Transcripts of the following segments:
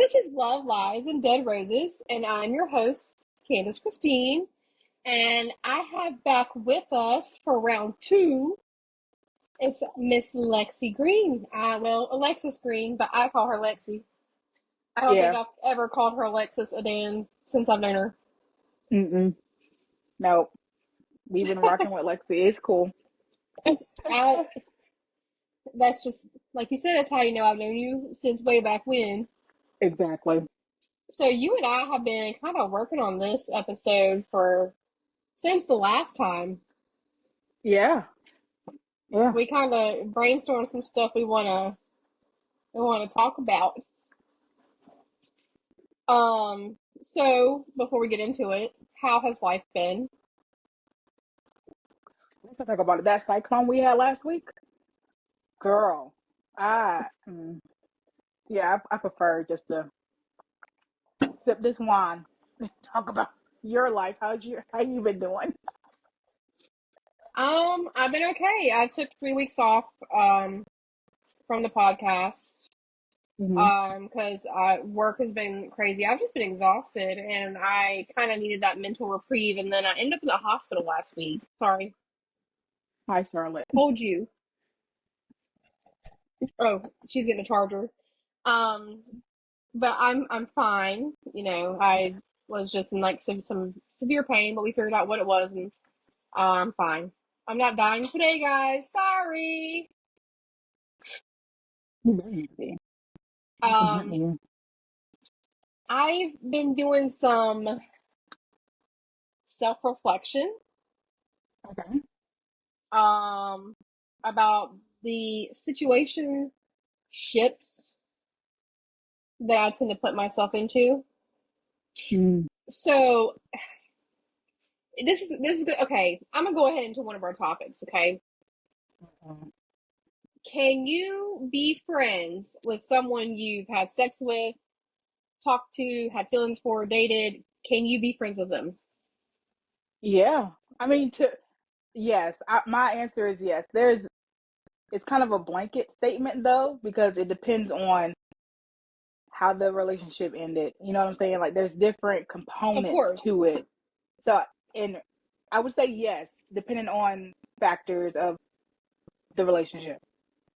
This is Love, Lies, and Dead Roses, and I'm your host, Candice Christine. And I have back with us for round two is Miss Lexi Green. Well, Alexis Green, but I call her Lexi. I don't think Yeah. I've ever called her Alexis a Dan since I've known her. Mm-mm. No. We've been rocking with Lexi. It's cool. I, that's just, like you said, that's how you know I've known you since way back when. Exactly. So you and I have been kind of working on this episode for since the last time. Yeah. Yeah. We kind of brainstormed some stuff we want to talk about. So before we get into it, how has life been? Let's not talk about it. That cyclone we had last week. Girl. I yeah, I prefer just to sip this wine and talk about your life. How you been doing? I've been okay. I took 3 weeks off from the podcast Hmm. because work has been crazy. I've just been exhausted, and I kind of needed that mental reprieve. And then I ended up in the hospital last week. Sorry, Hi, Charlotte. told you. Oh, she's getting a charger. Um, but I'm fine. You know, I was just in like some severe pain, but we figured out what it was, and I'm fine. I'm not dying today, guys. Sorry. You better not be. I can hear Um, you. I've been doing some self-reflection Okay. um about the situation ships that I tend to put myself into. Mm. So this is good. Okay, I'm gonna go ahead into one of our topics. Okay, can you be friends with someone you've had sex with, talked to, had feelings for, dated? Can you be friends with them? Yeah. I mean, yes. My answer is yes. It's kind of a blanket statement though, because it depends on how the relationship ended. You know what I'm saying? Like there's different Of components course, to it. So, and I would say yes, depending on factors of the relationship,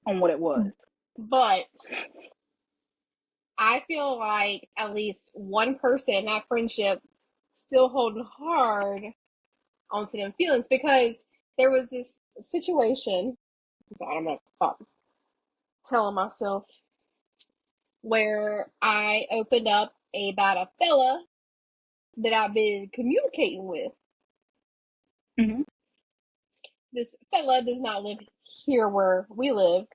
on what it was. but I feel like at least one person in that friendship still holding hard onto them feelings because there was this situation. God, I'm gonna stop telling myself where I opened up about a fella that I've been communicating with. Hmm. This fella does not live here where we live.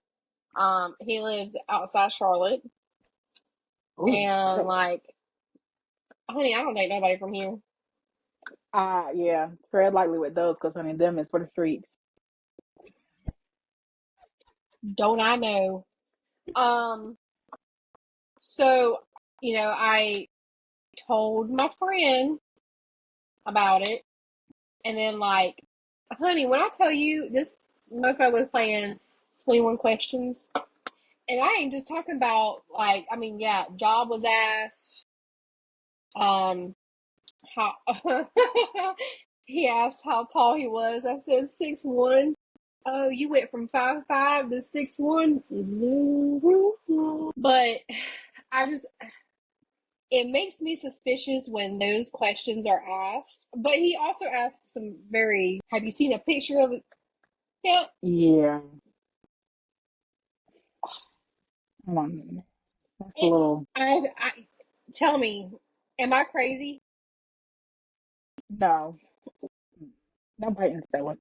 He lives outside Charlotte, Oh, and girl. like, honey, I don't date nobody from here. Yeah, tread lightly with those, because I mean, them is for the streets. Don't I know? Um, so I told my friend about it, and then like, honey, when I tell you this mofo was playing 21 questions, and I ain't just talking about like, I mean, yeah, job was asked. Um, how he asked how tall he was. I said 6'1". Oh, you went from 5'5" to 6'1". But I just it makes me suspicious when those questions are asked. But he also asked some very. Have you seen a picture of it? Yeah. Yeah, hold on. That's a It, little I tell me, am I crazy? no, no biting Stella.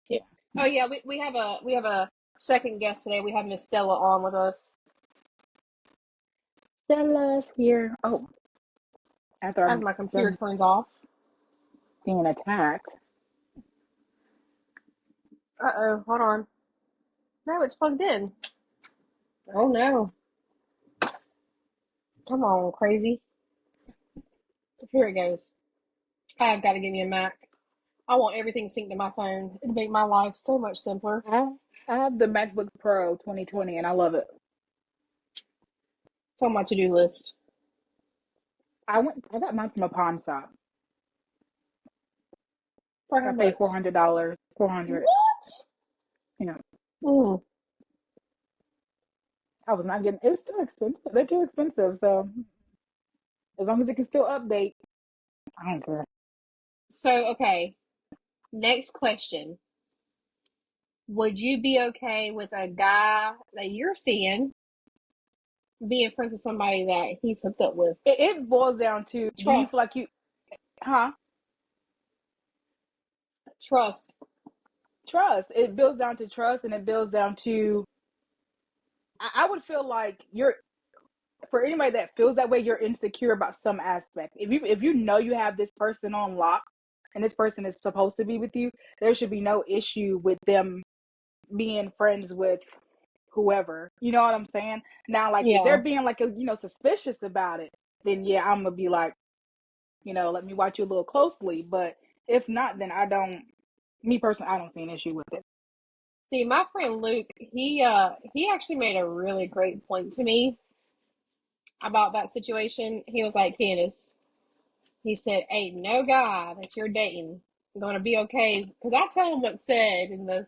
Yeah, Oh yeah, we have a second guest today. We have Miss Stella on with us Stella's here. Oh, after as I'm my computer done turns off. being attacked. Uh-oh, hold on. No, it's plugged in. Oh no. Come on, crazy. Here it goes. I've got to give me a Mac. I want everything synced to my phone. It'd make my life so much simpler. I I have the MacBook Pro 2020 and I love it. It's on my to-do list. I got mine from a pawn shop. For how I paid much? $400. 400. What? You know, Mm. I was not getting. It's too expensive. They're too expensive. So as long as it can still update, I don't care. So, okay. Next question. Would you be okay with a guy that you're seeing being friends with somebody that he's hooked up with? It boils down to, do you feel Trust. like you, huh? Trust. Trust. It builds down to trust, and it builds down to. I would feel like you're, for anybody that feels that way, you're insecure about some aspect. If you know you have this person on lock, and this person is supposed to be with you, there should be no issue with them being friends with whoever. You know what I'm saying? Now, like if Yeah. they're being like suspicious about it, then yeah, I'm gonna be like, let me watch you a little closely. But if not, then I don't. Me personally, I don't see an issue with it. See, my friend Luke, he actually made a really great point to me about that situation. He was like, Candice, he said, ain't no guy that you're dating gonna be okay. Because I tell him what's said in the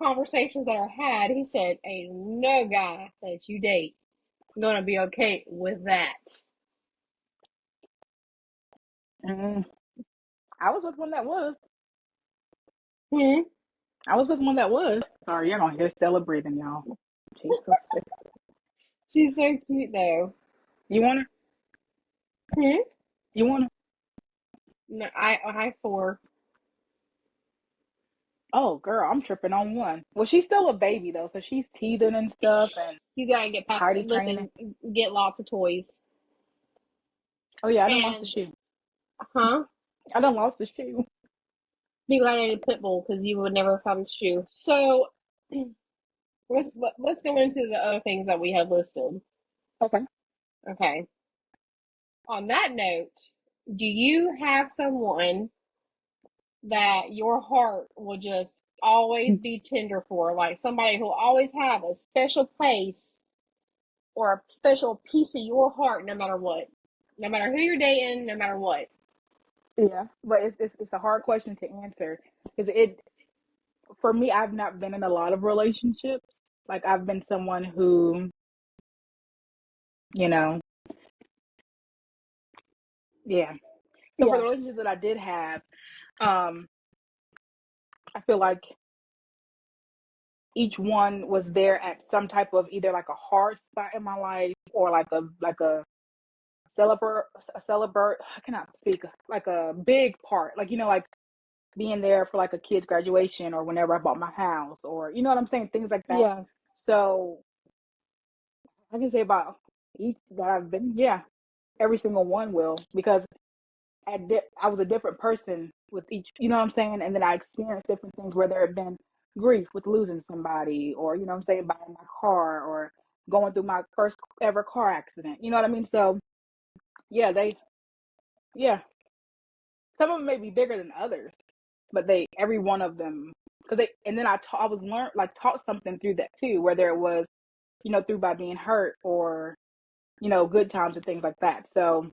conversations that are had. He said, ain't no guy that you date gonna be okay with that. Mm, I was with one that was. Hmm. I was with one that was. Sorry, you're gonna hear Stella breathing, y'all. Jesus. She's so cute though. You want her? Hmm. You want her? No, I four. Oh, girl, I'm tripping on one. Well, she's still a baby though, so she's teething and stuff and You gotta get past. potty training. Listen, get lots of toys. Oh yeah, I done lost the And shoe. huh? I done lost the shoe. Be glad I did pit bull because you would never find the shoe. So let's go into the other things that we have listed. Okay. Okay. On that note, do you have someone that your heart will just always be tender for, like somebody who'll always have a special place or a special piece of your heart, no matter what, no matter who you're dating, no matter what? Yeah, but it's a hard question to answer because it for me, I've not been in a lot of relationships. Like I've been someone who, you know, yeah. So for Yeah. the relationships that I did have, um, I feel like each one was there at some type of either like a hard spot in my life or like a celebrate celebrate. I cannot speak like a big part, like like being there for like a kid's graduation or whenever I bought my house or you know what I'm saying, things like that. Yeah. So I can say about each that I've been, yeah, every single one will because I was a different person with each, you know what I'm saying? And then I experienced different things, whether it been grief with losing somebody or, you know what I'm saying, buying my car or going through my first ever car accident. You know what I mean? So, yeah, yeah, some of them may be bigger than others, but every one of them, because and then I was taught something through that too, whether it was, through by being hurt or, good times and things like that. So,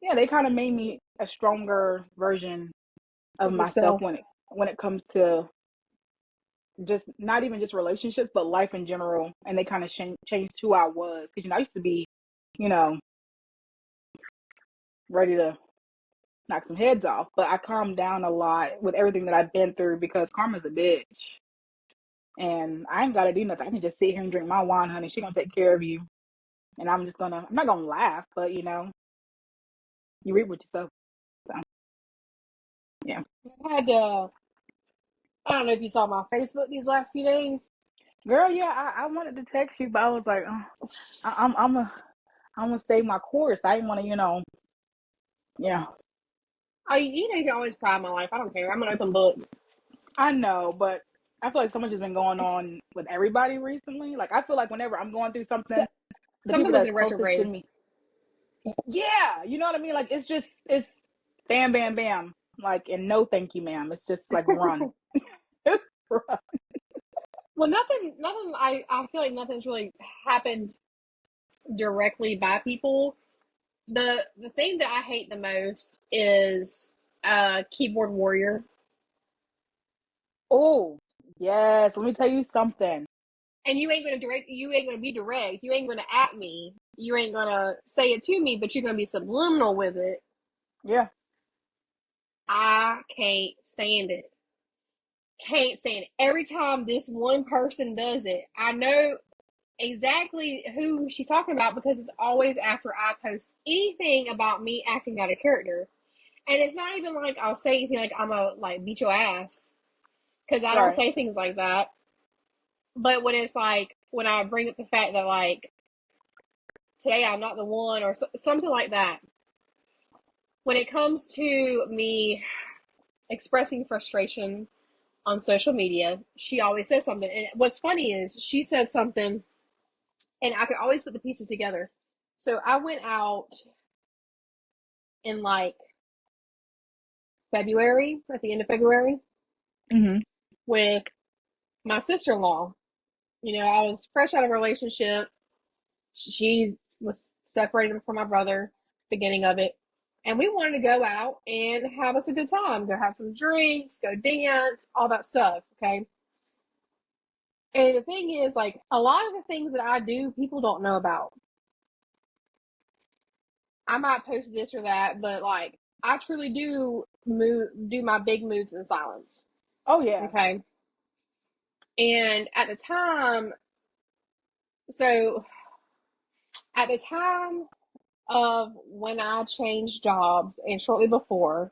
yeah, they kind of made me a stronger version of Of myself yourself. when it comes to just not even just relationships but life in general, and they kind of changed who I was because I used to be you know ready to knock some heads off, but I calmed down a lot with everything that I've been through because karma's a bitch and I ain't gotta do nothing. I can just sit here and drink my wine, honey. She gonna take care of you, and I'm not gonna laugh, but you reap what you sow. So yeah. I had I don't know if you saw my Facebook these last few days. Girl, yeah, I wanted to text you, but I was like, I'm gonna stay my course. I didn't want to, yeah. Oh, you can always pry my life. I don't care. I'm an open book. I know, but I feel like so much has been going on with everybody recently. Like I feel like whenever I'm going through So, something, the something people was that's in closest to retrograde. me, yeah, you know what I mean. Like it's bam, bam, bam. Like and no, thank you, ma'am. It's just like run, just run. Well, nothing. I feel like nothing's really happened directly by people. The thing that I hate the most is keyboard warrior. Oh, yes. Let me tell you something. And you ain't gonna be direct. You ain't gonna at me. You ain't gonna say it to me, but you're gonna be subliminal with it. Yeah. I can't stand it. Can't stand it. Every time this one person does it, I know exactly who she's talking about because it's always after I post anything about me acting out a character. And it's not even like I'll say anything like I'm gonna like beat your ass because I don't Right. say things like that. But when it's like when I bring up the fact that like today I'm not the one or something like that. When it comes to me expressing frustration on social media, she always says something. And what's funny is she said something, and I could always put the pieces together. So I went out in like February, at the end of February, Mm-hmm. with my sister in law. You know, I was fresh out of a relationship. She was separated from my brother, beginning of it. And we wanted to go out and have us a good time, go have some drinks, go dance, all that stuff. Okay. And the thing is, like, a lot of the things that I do, people don't know about. I might post this or that, but like, I truly do my big moves in silence. Oh, yeah. Okay. And so at the time of when I changed jobs and shortly before,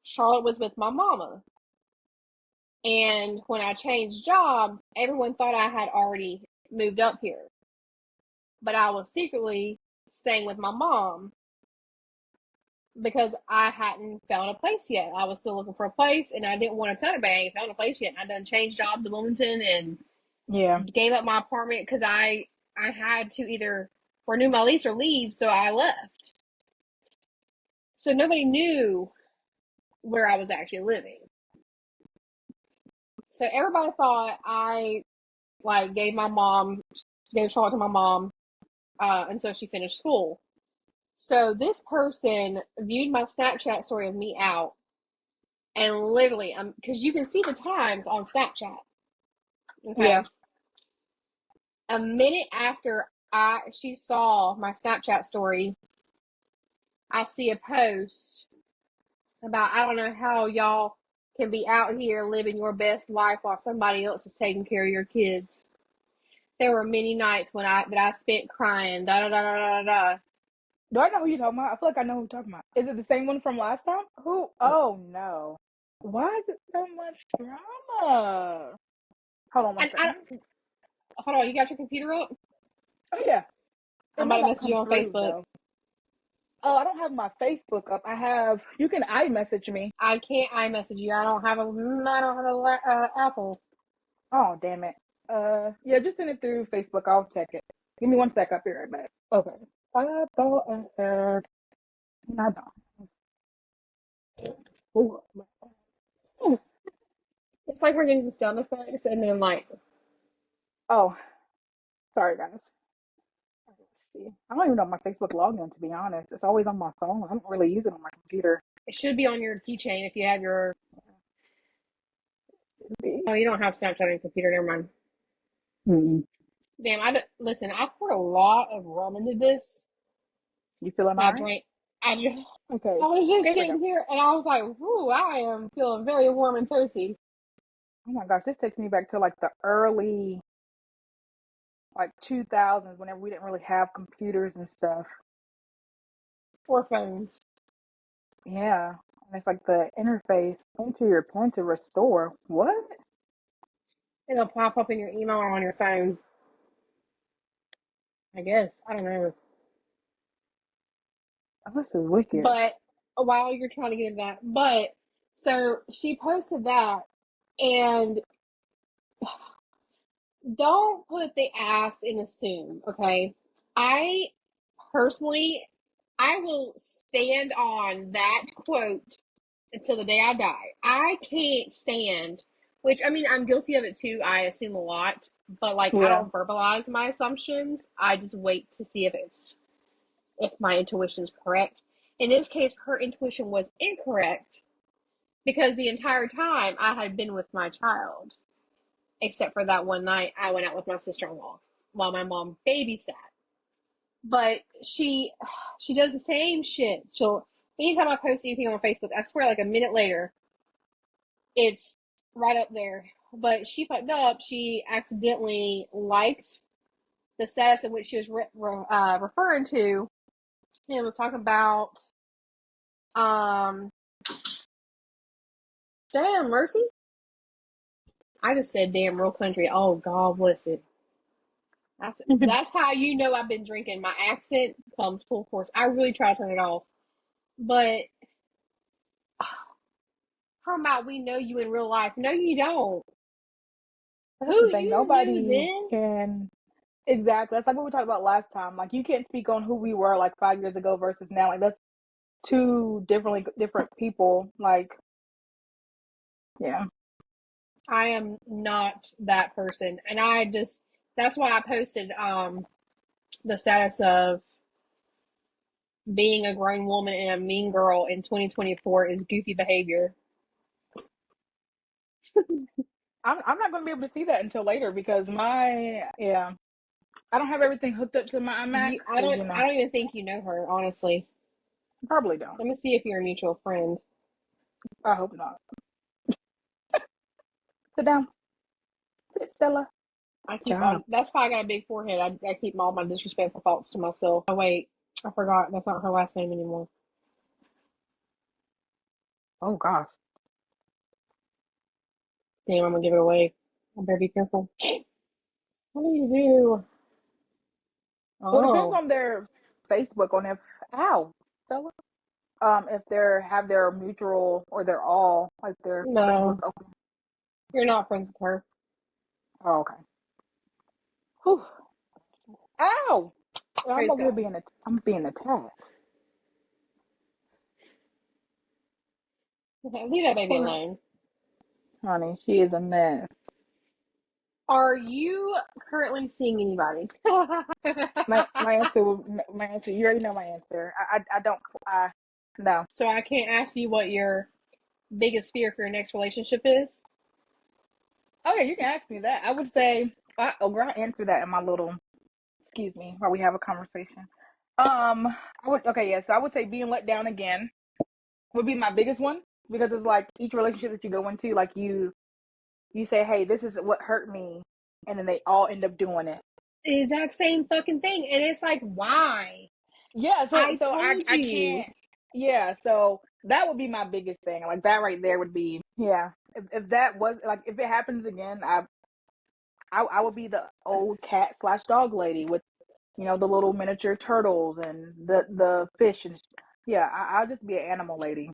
Charlotte was with my mama. And when I changed jobs, everyone thought I had already moved up here. But I was secretly staying with my mom because I hadn't found a place yet. I was still looking for a place and I didn't want to tell anybody I ain't found a place yet. I done changed jobs in Wilmington and Yeah. gave up my apartment because I had to either renew my lease or leave, so I left. So nobody knew where I was actually living. So everybody thought I like gave Charlotte to my mom until she finished school. So this person viewed my Snapchat story of me out, and literally, because you can see the times on Snapchat. Yeah. Okay, a minute after she saw my Snapchat story, I see a post about I don't know how y'all can be out here living your best life while somebody else is taking care of your kids. There were many nights when I spent crying. Da da da da da da. Do I know who you're talking about? I feel like I know who you're talking about. Is it the same one from last time? Who? Oh, no. Why is it so much drama? Hold on one And I second. hold on. You got your computer up? Oh, yeah. It I'm about might to not message you come on through, Facebook. though. Oh, I don't have my Facebook up. You can iMessage me. I can't iMessage you. I don't have a Apple. Oh, damn it. Yeah, just send it through Facebook. I'll check it. Give me one sec. I'll be right back. Okay. I thought I had. I don't. Ooh. Ooh. It's like we're getting the sound effects, and then like Oh, sorry, guys. Let's see. I don't even know my Facebook login, to be honest. It's always on my phone. I don't really use it on my computer. it should be on your keychain if you have your. Maybe. Oh, you don't have Snapchat on your computer. Never mind. Hmm. Damn, listen. I poured a lot of rum into this. You feeling I all right? drank. I Okay. I was just Here we go. sitting here, and I was like, "Whoo, I am feeling very warm and toasty." Oh my gosh, this takes me back to like the early like 2000s whenever we didn't really have computers and stuff. Or phones. Yeah. And it's like the interface into your pen to restore. What? It'll pop up in your email or on your phone. I guess I don't know. Oh, this is wicked. But while you're trying to get into that, but so she posted that, and don't put the ass in assume, okay? I personally, I will stand on that quote until the day I die. I can't stand Which, I mean, I'm guilty of it too. I assume a lot, but like I Yeah. don't verbalize my assumptions. I just wait to see if my intuition is correct. In this case, her intuition was incorrect because the entire time I had been with my child, except for that one night I went out with my sister-in-law while my mom babysat. But she does the same shit. She'll anytime I post anything on Facebook, I swear like a minute later, it's right up there. But she fucked up. She accidentally liked the status in which she was referring to, and it was talking about um. Damn mercy! I just said damn real country. Oh God bless it. That's how you know I've been drinking. My accent comes full force. I really try to turn it off, but how about we know you in real life? No, you don't. That's the Who thing. you knew Nobody then? can exactly. That's like what we talked about last time. Like you can't speak on who we were like 5 years ago versus now. Like that's two different people. Like yeah. I am not that person, and I just that's why I posted the status of being a grown woman and a mean girl in 2024 is goofy behavior. I'm not gonna be able to see that until later because my yeah. I don't have everything hooked up to my iMac I because don't I don't even think you know her, honestly. probably don't. Let me see if you're a mutual friend. I hope not. Sit down. Sit, Stella. I keep Job. on. That's why I got a big forehead. I keep all my disrespectful thoughts to myself. Oh wait, I forgot. That's not her last name anymore. Oh gosh. Damn, I'm gonna give it away. I better be careful. What do you do? Well, it depends Oh on their Facebook on if ow, Stella. If they're have their mutual or they're all like their friend list no, open. you're not friends with her. Oh, okay. Whew. Ow! I'm Praise over here God. I'm being attacked. Okay, leave that baby Poor alone. honey, she is a mess. Are you currently seeing anybody? My answer. You already know my answer. I don't. I no. So I can't ask you what your biggest fear for your next relationship is. Okay, you can ask me that. I would say I'll answer that in my little excuse me while we have a conversation. I would okay, yeah. So I would say being let down again would be my biggest one because it's like each relationship that you go into, like you say, hey, this is what hurt me, and then they all end up doing it. The exact same fucking thing, and it's like, why? Yeah, I so told I you. can't. Yeah, so that would be my biggest thing. Like that right there would be yeah. If that was like if it happens again, I would be the old cat slash dog lady with the little miniature turtles and the fish and yeah. I'll just be an animal lady.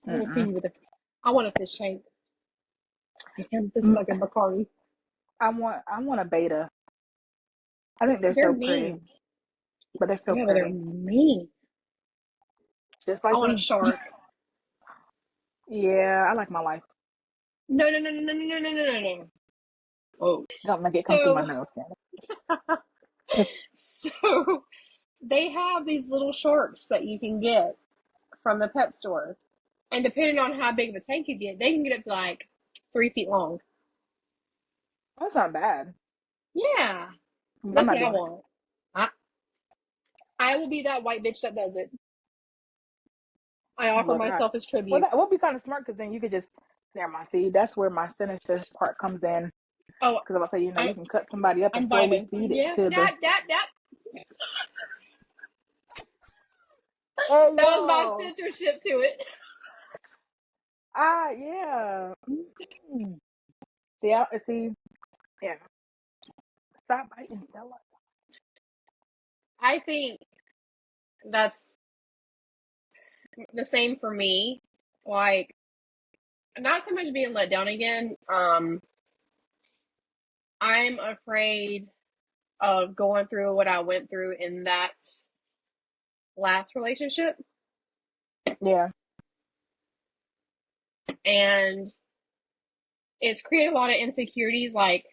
I will see Mm-mm. you with a. I want a fish tank. And this Mm, fucking Bacardi. I want a beta. I think they're They're so pretty, mean. but they're so Yeah, but they're pretty, mean. just I like want a me. shark. Yeah, I like my life. No, no, no, no, no, no, no, no, no, no. Oh. Don't make it come through my So, nose, Candice. so they have these little sharks that you can get from the pet store. And depending on how big of a tank you get, they can get up to like 3 feet long. That's not bad. Yeah. I'm That's what not I doing it. want. I, I will be that white bitch that does it. I offer Look, myself as well, tribute. that would be kind of smart because then you could just never mind. See, that's where my sinister part comes in. Oh, Because I'm about to say, I, you can cut somebody up and I'm slowly vibing. feed it Yeah, to the. that. Hey That was my yo, censorship to it. yeah. Mm. See, yeah. Stop biting, Stella. I think that's the same for me. Like, not so much being let down again. I'm afraid of going through what I went through in that last relationship. Yeah. And it's created a lot of insecurities. Like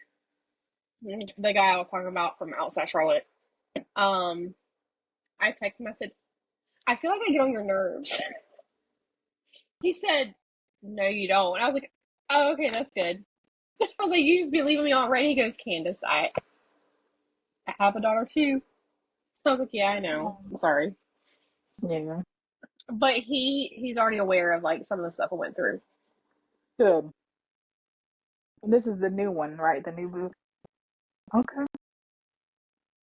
the guy I was talking about from outside Charlotte. Um, I texted him. I said, I feel like I get on your nerves. He said, no, you don't. I was like, oh, okay, that's good. I was like, you just be leaving me on red. He goes, Candice, I have a daughter too. I was like, yeah, I know. I'm sorry. Yeah. But he's already aware of like some of the stuff I went through. Good. And this is the new one, right? The new booth. Okay.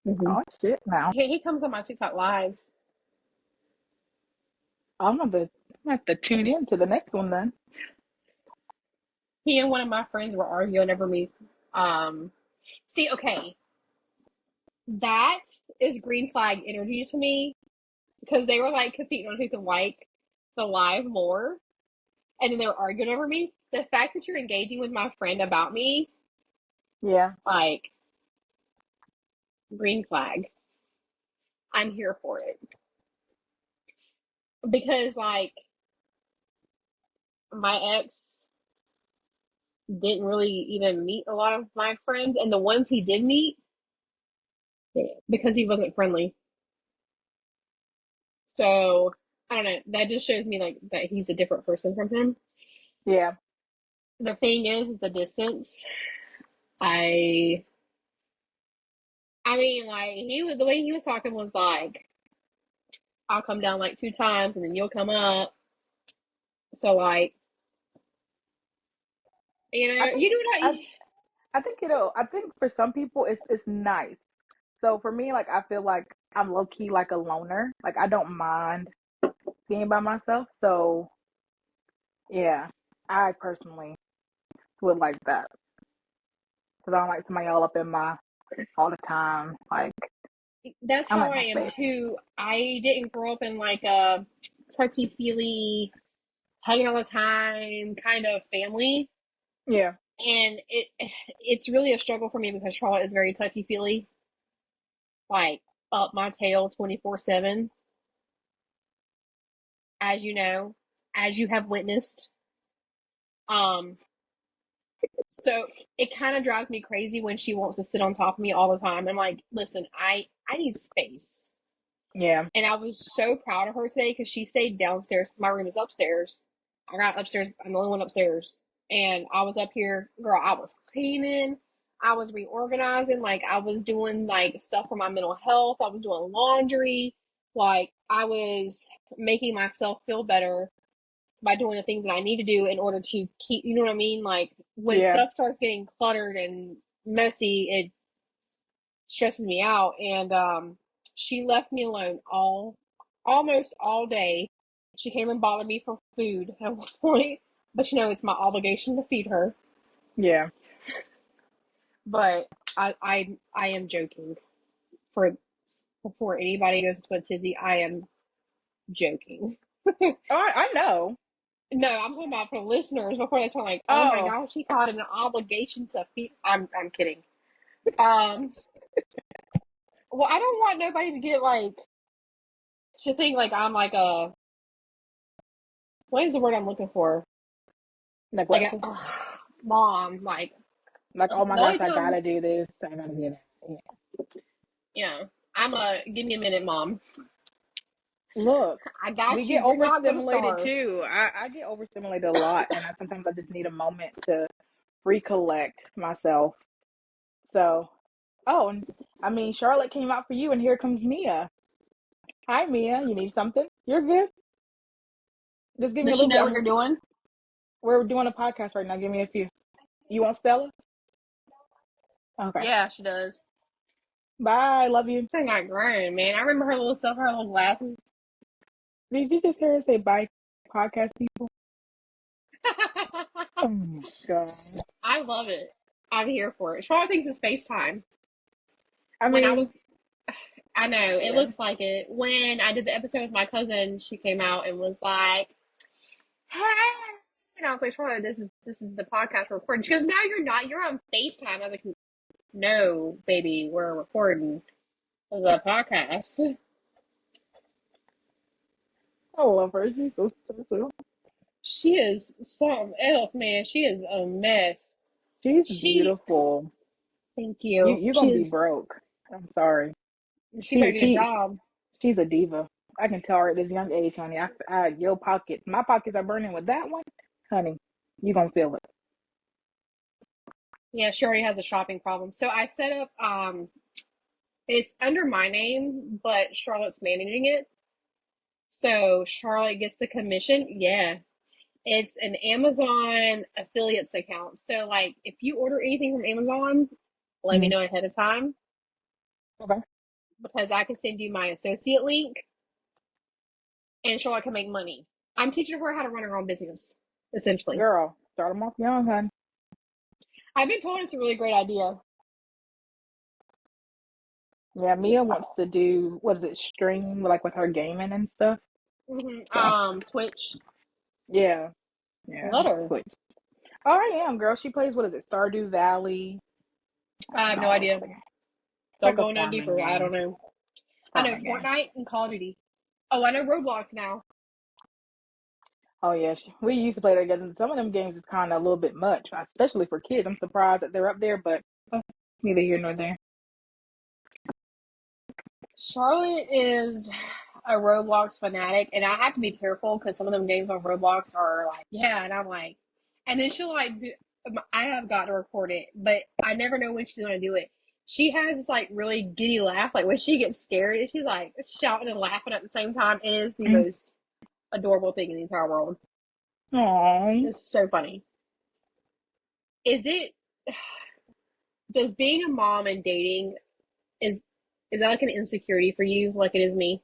Mm-hmm. Oh shit! Now He comes on my TikTok lives. I'm gonna have to tune in to the next one then. He and one of my friends were arguing over me. See, okay, that is green flag energy to me because they were like competing on who can like the live more, and then they were arguing over me. The fact that you're engaging with my friend about me, Yeah. like green flag. I'm here for it because like my ex didn't really even meet a lot of my friends, and the ones he did meet, because he wasn't friendly. So I don't know. That just shows me like that he's a different person from him. Yeah. The thing is the distance. I I mean, like he was the way he was talking was like, I'll come down like 2 times and then you'll come up. So like, I think you do what I I. I think I think for some people it's nice. So for me, like I feel like I'm low key like a loner. Like I don't mind being by myself. So yeah, I personally would like that because I don't like somebody all up in my all the time. Like That's I how like I my am space. too. I didn't grow up in like a touchy feely, hugging all the time kind of family, Yeah. and it's really a struggle for me because Charlotte is very touchy feely, like up my tail 24/7, as you know, as you have witnessed. Um, so it kind of drives me crazy when she wants to sit on top of me all the time. I'm like, listen, I need space. Yeah. And I was so proud of her today because she stayed downstairs. My room is upstairs. I got upstairs. I'm the only one upstairs. And I was up here, girl. I was cleaning. I was reorganizing. Like I was doing like stuff for my mental health. I was doing laundry. Like I was making myself feel better by doing the things that I need to do in order to keep. You know what I mean? Like when Yeah. stuff starts getting cluttered and messy, it stresses me out. And she left me alone almost all day. She came and bothered me for food at one point, but it's my obligation to feed her. Yeah. But I am joking. For before anybody goes into a tizzy, I am joking. Oh, I know. No, I'm talking about for listeners before they turn like, oh my Oh gosh, she caught it an obligation to feed. I'm kidding. Um, well, I don't want nobody to get like to think like I'm like a what is the word I'm looking for? Like a neglectful. mom. Like Like oh my the only gosh, I time, gotta do this. I gotta do that. Yeah. yeah, I'm a give me a minute, mom. Look, I we got you. get You're not gonna overstimulated starve. too. I get overstimulated a lot, and sometimes I just need a moment to recollect myself. So, oh, and I mean, Charlotte came out for you, and here comes Mia. Hi, Mia. You need something? You're good. Just give me a Does she little bit. know what you're doing? We're doing a podcast right now. Give me a few. You want Stella? Okay. Yeah, she does. Bye. Love you. She got grown, man. I remember her little stuff, her little glasses. Did you just hear her say bye, podcast people? Oh my god. I love it. I'm here for it. Charlotte thinks it's FaceTime. I When I mean, was, I know it yeah. looks like it. When I did the episode with my cousin, she came out and was like, "Hey," and I was like, "Charlotte, this is the podcast we're recording." She goes, "No, you're not. You're on FaceTime." I was like, "No, baby, we're recording the podcast." I love her. She's so. She is something else, man. She is a mess. She's She, beautiful. thank You you. you're gonna be broke. I'm sorry. She better She get a she job. she's a diva. I can tell her at this young age, honey. Your pockets, my pockets are burning with that one, honey. You gonna feel it. Yeah, she already has a shopping problem. So I set up, it's under my name, but Charlotte's managing it. So Charlotte gets the commission. Yeah. It's an Amazon affiliates account. So like if you order anything from Amazon, let me Mm-hmm. know ahead of time Okay, because I can send you my associate link and Charlotte can make money. I'm teaching her how to run her own business, essentially. girl, start them off young, honey. I've been told it's a really great idea. Yeah, Mia wants to do what is it, stream like with her gaming and stuff. So Twitch. yeah, yeah, Let her. Twitch. Oh, I am, girl. She plays what is it, Stardew Valley I have and no all those idea. other games. It's Don't like a go no farming deeper. I don't game. know. I know Farming game. Fortnite and Call of Duty. Oh, I know Roblox now. Oh yeah, we used to play together. Some of them games is kind of a little bit much, especially for kids. I'm surprised that they're up there, but neither here nor there. Charlotte is a Roblox fanatic, and I have to be careful because some of them games on Roblox are like, yeah, and I'm like, and then she'll like, I have got to record it, but I never know when she's gonna do it. She has this like really giddy laugh, like when she gets scared, and she's like shouting and laughing at the same time. It is the Mm. most adorable thing in the entire world. Aww. It's so funny. Is it? Does being a mom and dating is is that like an insecurity for you, like it is me?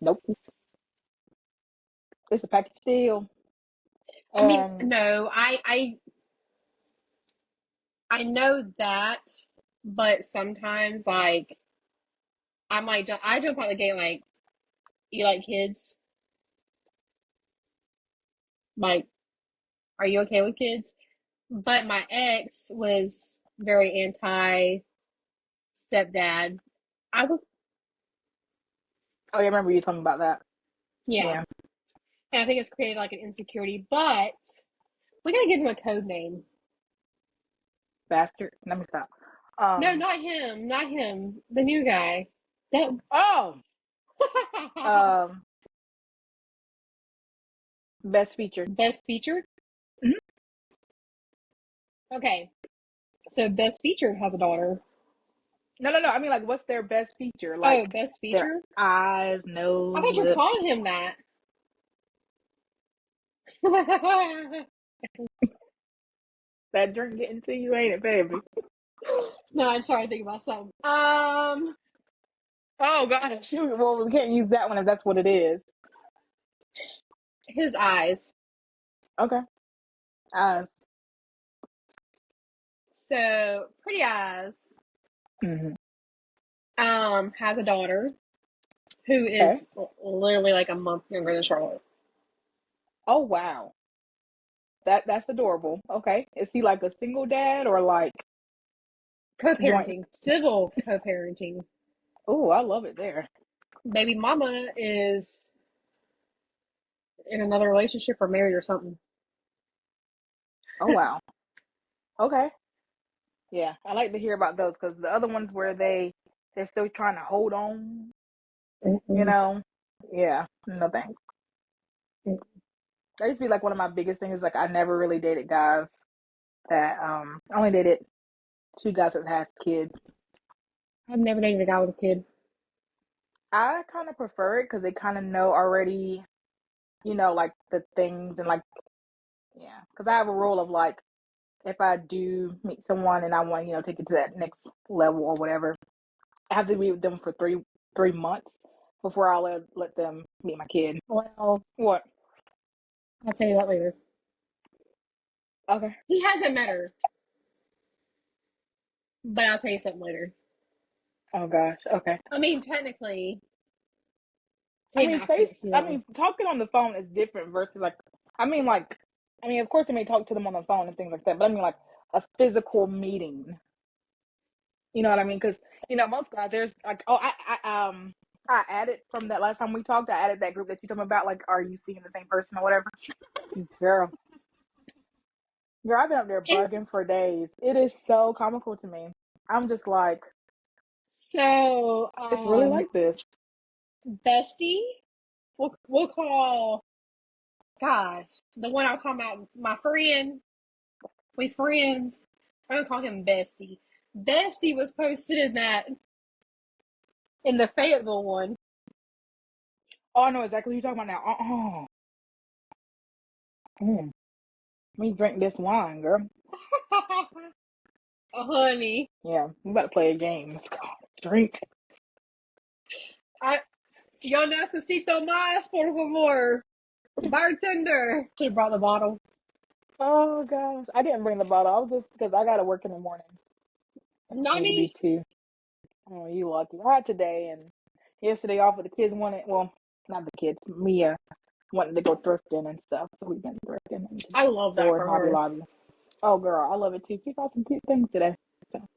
Nope. It's a package deal. I mean, And no, I know that, but sometimes like I'm like I jump out the gate like you like kids, like are you okay with kids? But my ex was very anti stepdad. I was oh yeah, I remember you talking about that. yeah, Yeah. and I think it's created like an insecurity. But we gotta give him a code name. Bastard. Let me stop. No, Um not him, not him. The new guy. That oh um best featured. best featured. Mhm. Okay, so best featured has a daughter. No. I mean like what's their best feature? Oh, Like best their feature. eyes, I nose, thought you were lips. calling him that. That drink getting to you, ain't it, baby? No, I'm sorry. I think about something. Oh gosh. Well, we can't use that one if that's what it is. His eyes. Okay. Eyes. So pretty eyes. Mm-hmm. Has a daughter who Okay. is literally like a month younger than Charlotte. Oh wow. That's adorable. Okay. Is he like a single dad or like joint? Co-parenting, civil co-parenting. Oh, I love it there. Baby mama is in another relationship or married or something. Oh wow. Okay. Yeah, I like to hear about those because the other ones where they're still trying to hold on, you Mm-mm. know. Yeah, no thanks. That used to be like one of my biggest things. Like I never really dated guys that I only dated two guys that had kids. I've never dated a guy with a kid. I kind of prefer it because they kind of know already, like the things and like yeah. Because I have a rule of like if I do meet someone and I want take it to that next level or whatever, I have to be with them for three months before I let them meet my kid. Well, What? I'll tell you that later. Okay. He hasn't met her, but I'll tell you something later. Oh gosh. Okay. I mean, technically, I say mean, my fantasy level. talking on the phone is different versus like, I mean, like, I mean, of course, I may talk to them on the phone and things like that, but I mean, like, a physical meeting. You know what I mean? Because most guys, there's like, oh, I added from that last time we talked. I added that group that you talking about. Like, are you seeing the same person or whatever? Girl, Girl, I've been up there It's bugging for days. It is so comical to me. I'm just like, so it's really like this. bestie. We'll call, gosh, the one I was talking about, my friend. We friends. I'm gonna call him Bestie. Bestie was posted in the Fayetteville one. Oh, I know exactly what you're talking about now. Let me drink this wine, girl. Honey, Yeah, we about to play a game. Let's go. Drink. I yo necesito más, por favor. Bartender. Should have brought the bottle. Oh gosh, I didn't bring the bottle. I was just because I gotta work in the morning. I Not need to be me. too. Oh, you lucky. I had today and yesterday off, but the kids wanted. Well, not the kids. Mia wanted to go thrifting and stuff, so we've been thrifting and I love that store for and Hobby her. Lobby. Oh, girl, I love it too. She got some cute things today. So,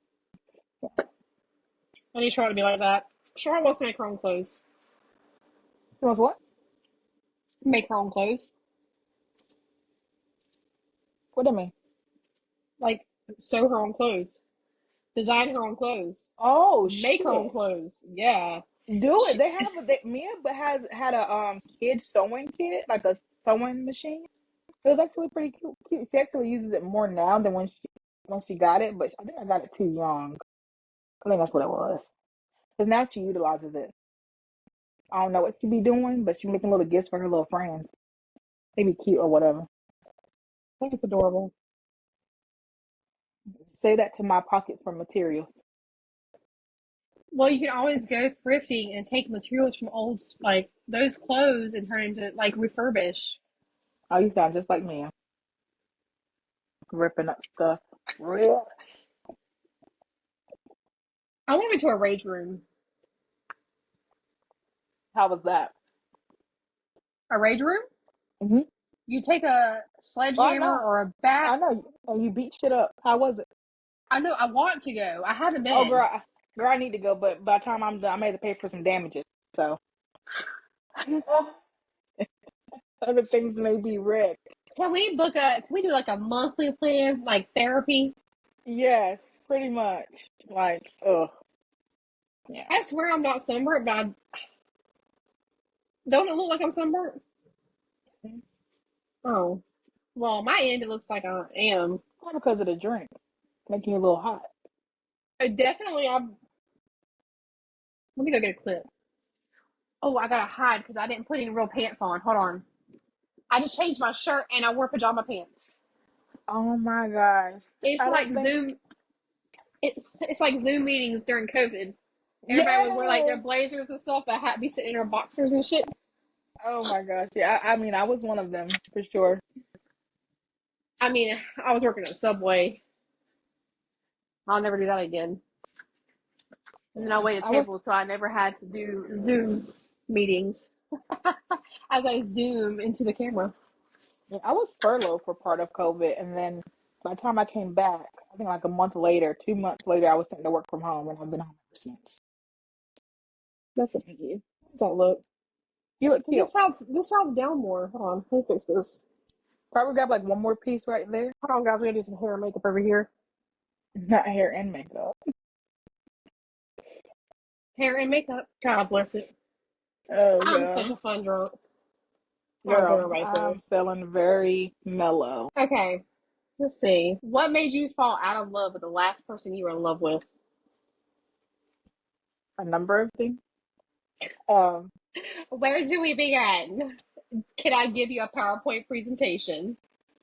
I need Charlotte to be like that. Charlotte wants to make her own clothes. she wants what? Make her own clothes. What do you mean? Like, sew her own clothes. Design her own clothes. Oh Make her own shit. clothes. Yeah. Do it. She, They have Mia, but has had a kid sewing kit, like a sewing machine. It was actually pretty cute. She actually uses it more now than when she got it, but I think I got it too young. I think that's what it was. Because now she utilizes it. I don't know what she be doing, but she making little gifts for her little friends. They be cute or whatever. I think it's adorable. Say that to my pocket for materials. Well, you can always go thrifting and take materials from old, like those clothes, and turn into like refurbish. Oh, you sound just like Mia, ripping up stuff. Real. I want to go to a rage room. How was that? A rage room? Mhm. You take a Oh, I sledgehammer know. or a bat. I know. And you beat shit up. How was it? I know. I want to go. I haven't Oh, been. girl, I need to go, but by the time I'm done, I may have to pay for some damages. So other things may be wrecked. Can we book a? Can we do like a monthly plan, like therapy? Yes, pretty much. Like, ugh, yeah. I swear I'm not sunburnt, but don't it look like I'm sunburnt? Oh, well, my end it looks like I am. All because of the drink, making you a little hot. Definitely. I'm. Let me go get a clip. Oh, I gotta hide because I didn't put any real pants on. Hold on. I just changed my shirt and I wore pajama pants. Oh my gosh. It's I like don't think. Zoom. It's like Zoom meetings during COVID. Everybody would wear like their Yes. blazers and stuff, but be sitting in their boxers and shit. Oh my gosh. Yeah, I mean, I was one of them for sure. I mean, I was working at Subway. I'll never do that again. And then I Yeah, waited I was. tables, so I never had to do Zoom meetings as I zoom into the camera. Yeah, I was furloughed for part of COVID, and then by the time I came back, I think like a month later, 2 months later, I was sent to work from home, and I've been home ever since. That's what I do. Don't look. You look cute. This sounds down more. Hold on, let me fix this. Probably grab like one more piece right there. Hold on, guys. We gotta do some hair and makeup over here. Not hair and makeup. Hair and makeup. God bless it. Oh I'm such god, a fun drunk. I don't care what girl, everybody I'm says. feeling very mellow. Okay, let's see. What made you fall out of love with the last person you were in love with? A number of things. Um, Where do we begin? Can I give you a PowerPoint presentation?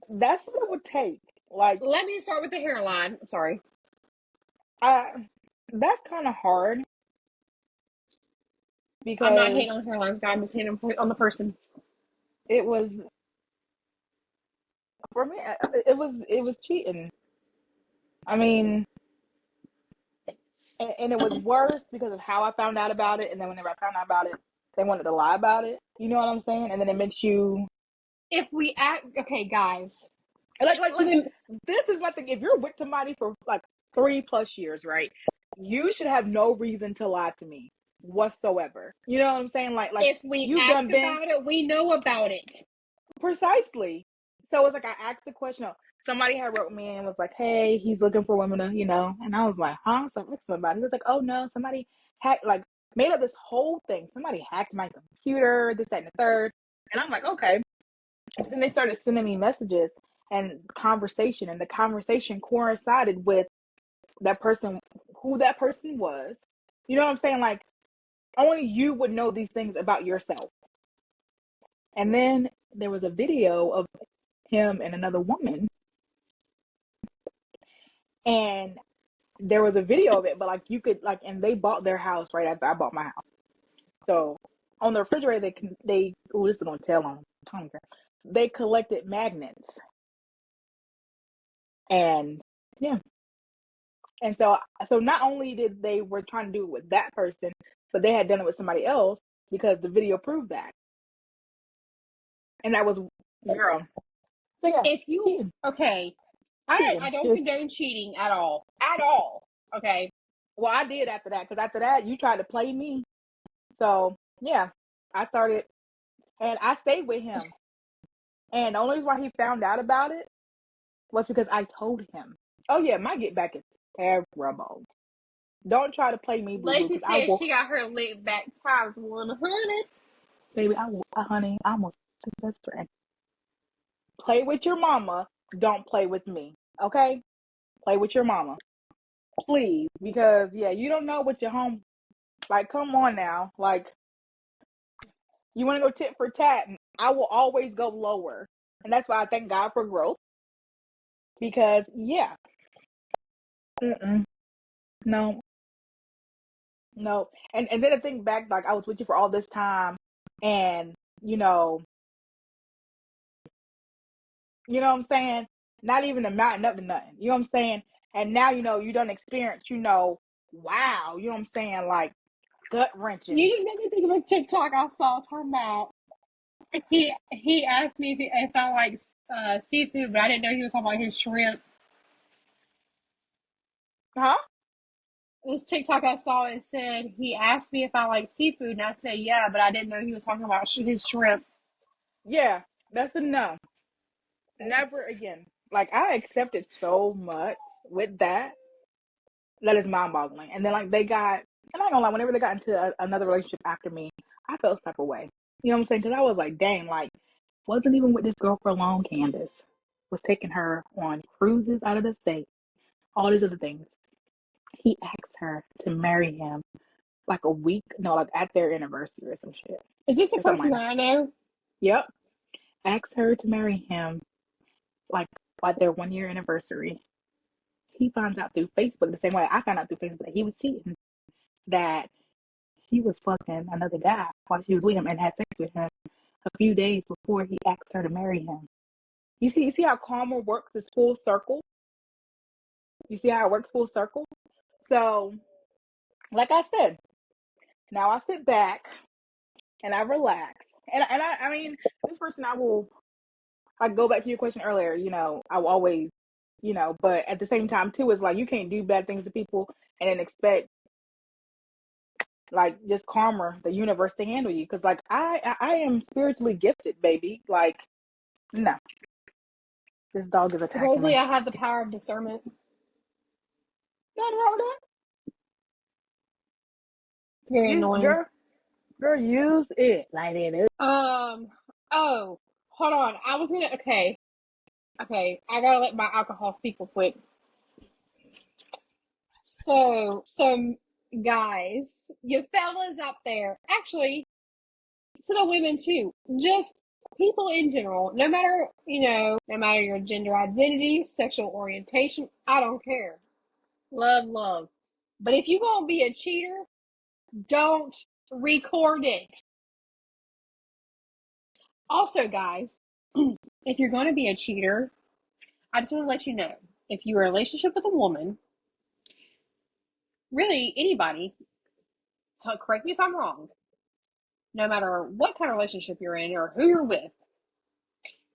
that's what it would take. Like, Let me start with the hairline. I'm sorry. I that's kind of hard I'm not because hating on hairlines, guys. I'm just hating on the person. it was for me. It was cheating. I mean, and it was worse because of how I found out about it, and then whenever I found out about it, they wanted to lie about it. You know what I'm saying? And then it makes you If we act, okay, guys. To like the this is my thing. If you're with somebody for like 3+ years, right? You should have no reason to lie to me whatsoever. You know what I'm saying? Like if we you've ask done been about it, we know about it. precisely. So it's like I asked the question. somebody had wrote me and was like, "Hey, he's looking for women to, and I was like, "Huh?" So I asked somebody. He was like, "Oh no, somebody hacked, like, made up this whole thing. Somebody hacked my computer, this, that, and the third." And I'm like, "Okay." And then they started sending me messages and the conversation coincided with that person, who that person was. You know what I'm saying? Like, only you would know these things about yourself. And then there was a video of him and another woman, and there was a video of it, but like you could like, and they bought their house right after I bought my house. So on the refrigerator, oh, this is gonna tell on them. They collected magnets, and yeah, and so not only did they were trying to do it with that person, but they had done it with somebody else because the video proved that, and that was girl. So yeah, If you cheating, okay, I cheating. don't Just condone cheating at all, at all. Okay, well, I did after that because after that you tried to play me. So yeah, I started, and I stayed with him. And the only reason why he found out about it was because I told him. Oh yeah, my get back is terrible. Don't try to play me, boo boo, Lexi because I says will, she got her lick back times 100. baby. I will, honey. I almost took best friend. Play with your mama. Don't play with me. Okay? Play with your mama, please, because yeah, you don't know what your home. Like, come on now. Like, you want to go tit for tat? I will always go lower, and that's why I thank God for growth. Because yeah, mm-mm, no, no. And then I think back, like I was with you for all this time, and you know what I'm saying? Not even amounting up to nothing. You know what I'm saying? And now you don't experience, wow, you know what I'm saying? Like gut wrenching. You just made me think of a TikTok I saw talking about. He asked me if I like seafood, but I didn't know he was talking about his shrimp. Huh? This TikTok I saw, it said he asked me if I like seafood, and I said yeah, but I didn't know he was talking about his shrimp. Yeah, that's a no. Never again. Like I accepted so much with that is mind boggling. And then like they got, and I'm not gonna lie, whenever they got into another relationship after me, I felt a type of way. You know what I'm saying? Because I was like, dang, like wasn't even with this girl for long. Candice was taking her on cruises out of the state, all these other things. He asked her to marry him like a week, no, like at their anniversary or some shit Is this the or something person like that that. I know? Yep, asked her to marry him like at their 1 year anniversary. He finds out through Facebook the same way I found out through Facebook that he was cheating, that she was fucking another guy while she was with him and had sex with him a few days before he asked her to marry him. You see how karma works? It's full circle. You see how it works full circle? So, like I said, now I sit back and I relax. I mean, this person I will like go back to your question earlier, I will always, but at the same time too, it's like you can't do bad things to people and then expect like just karma, the universe to handle you. Cause like I am spiritually gifted, baby. Like, no, this dog is attacking Supposedly me. I have the power of discernment. Nothing wrong with that. It's very You annoying. girl, use it like it is. Oh, hold on. I was gonna. Okay, okay. I gotta let my alcohol speak real quick. So, guys, you fellas out there, actually, to the women too, just people in general, no matter, no matter your gender identity, sexual orientation, I don't care. Love, love. But if you gonna be a cheater, don't record it. Also, guys, if you're gonna be a cheater, I just want to let you know, if you're in a relationship with a woman, really anybody, so correct me if I'm wrong, no matter what kind of relationship you're in or who you're with,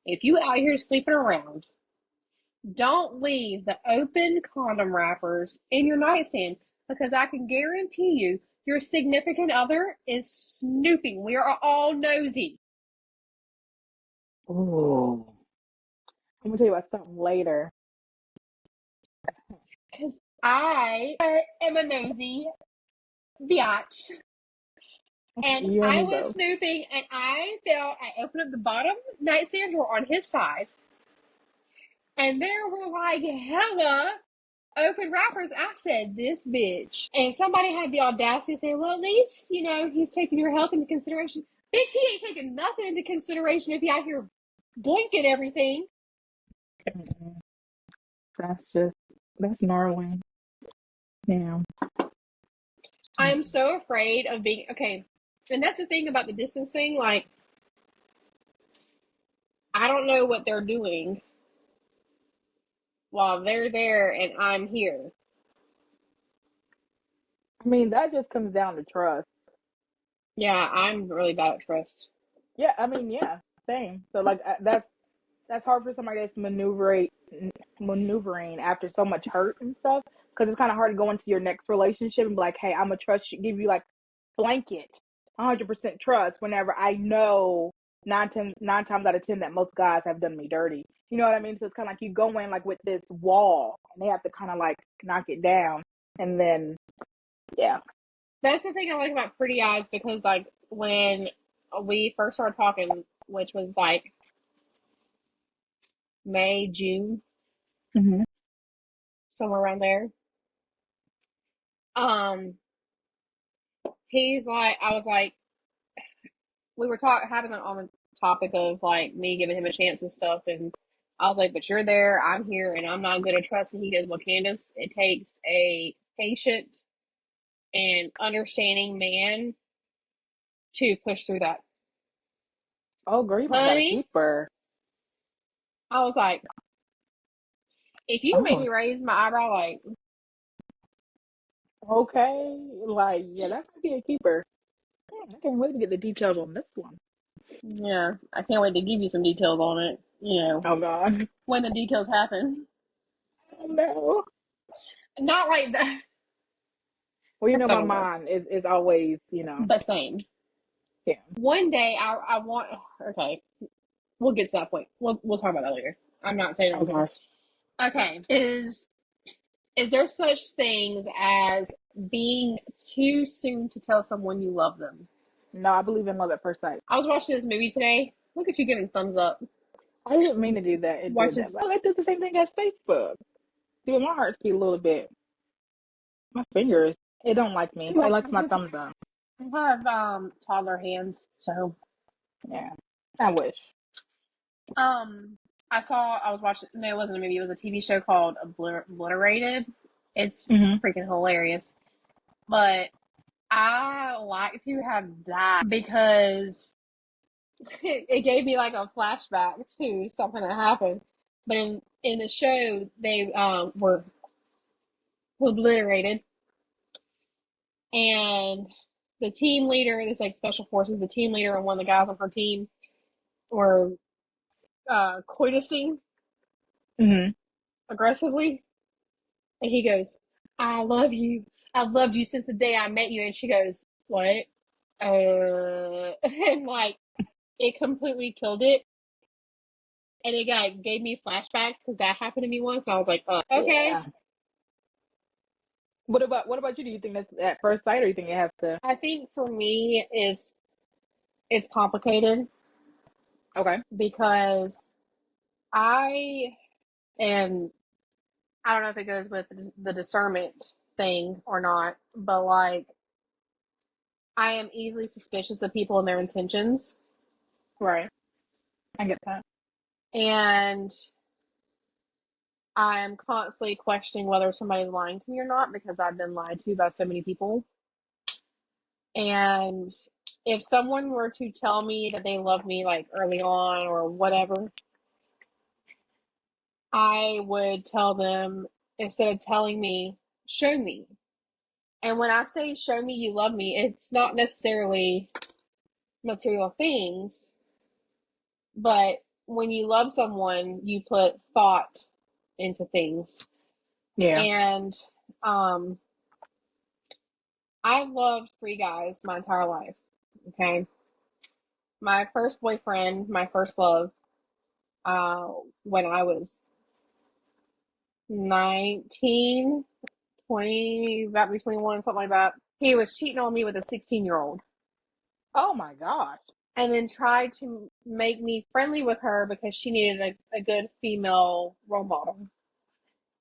if you out here sleeping around, don't leave the open condom wrappers in your nightstand, because I can guarantee you your significant other is snooping. We are all nosy. Oh, I'm gonna tell you about something later. Because I am a nosy biatch. And You and I me was both. snooping and I opened up the bottom nightstand drawer on his side. And there were like hella open wrappers. I said, this bitch. And somebody had the audacity to say, well, at least, he's taking your health into consideration. Bitch, he ain't taking nothing into consideration if he out here boinking everything. Mm-mm. That's gnarly. Yeah. I'm so afraid of being, okay. And that's the thing about the distance thing. Like, I don't know what they're doing while they're there and I'm here. I mean, that just comes down to trust. Yeah, I'm really bad at trust. Yeah, I mean, yeah, same. So like that's hard for somebody that's maneuvering after so much hurt and stuff, because it's kind of hard to go into your next relationship and be like, hey, I'm gonna trust you, give you like blanket 100% trust whenever I know nine times out of 10 that most guys have done me dirty. You know what I mean? So it's kind of like you go in like with this wall and they have to kind of like knock it down, and then yeah. That's the thing I like about Pretty Eyes because, like, when we first started talking, which was like May, June, Mm-hmm. somewhere around there, um, he's like, I was like, we were having on the topic of like me giving him a chance and stuff, and I was like, but you're there, I'm here, and I'm not good at trust. And he goes, well, Candice, it takes a patient and understanding man to push through that. Oh, girl, you must got a Honey, keeper. I was like, if you made Oh, me raise my eyebrow, like, okay. Like, yeah, that could be a keeper. I can't wait to get the details on this one. yeah, I can't wait to give you some details on it, Oh God. when the details happen. Oh no. Not like that. Well, That's my not a word, mind is always, but same. yeah. One day, I want, okay, we'll get to that point. We'll talk about that later. I'm not saying Oh anything. gosh. Okay, is there such things as being too soon to tell someone you love them? No, I believe in love at first sight. I was watching this movie today. Look at you giving thumbs up. I didn't mean to do that. It did Watching, that. But it did the same thing as Facebook. Doing my heart speed a little bit. My fingers. It don't like me. It likes my thumbs up. I have toddler hands, so Yeah. I wish. Um, I was watching, no, it wasn't a movie, it was a TV show called Obliterated. It's Hmm. freaking hilarious. But I like to have that because it gave me like a flashback to something that happened. But in the show, they were obliterated, and the team leader, it's like special forces, the team leader and one of the guys on her team were coitusing Hmm. aggressively. And he goes, I love you. I've loved you since the day I met you. And she goes, what? And like, it completely killed it. And it gave me flashbacks because that happened to me once. And I was like, okay. Yeah. What about you? Do you think that's at first sight, or you think it has to? I think for me, it's complicated Okay. because I, and I don't know if it goes with the discernment thing or not, but like, I am easily suspicious of people and their intentions. Right. I get that. And I'm constantly questioning whether somebody's lying to me or not because I've been lied to by so many people. And if someone were to tell me that they love me like early on or whatever, I would tell them, instead of telling me, show me. And when I say show me you love me, it's not necessarily material things, but when you love someone, you put thought into things. Yeah. And um I've loved three guys my entire life. Okay. My first boyfriend, my first love, uh, when I was 19, 20, about to be 21, something like that. He was cheating on me with a 16-year-old Oh my gosh. and then tried to make me friendly with her because she needed a good female role model.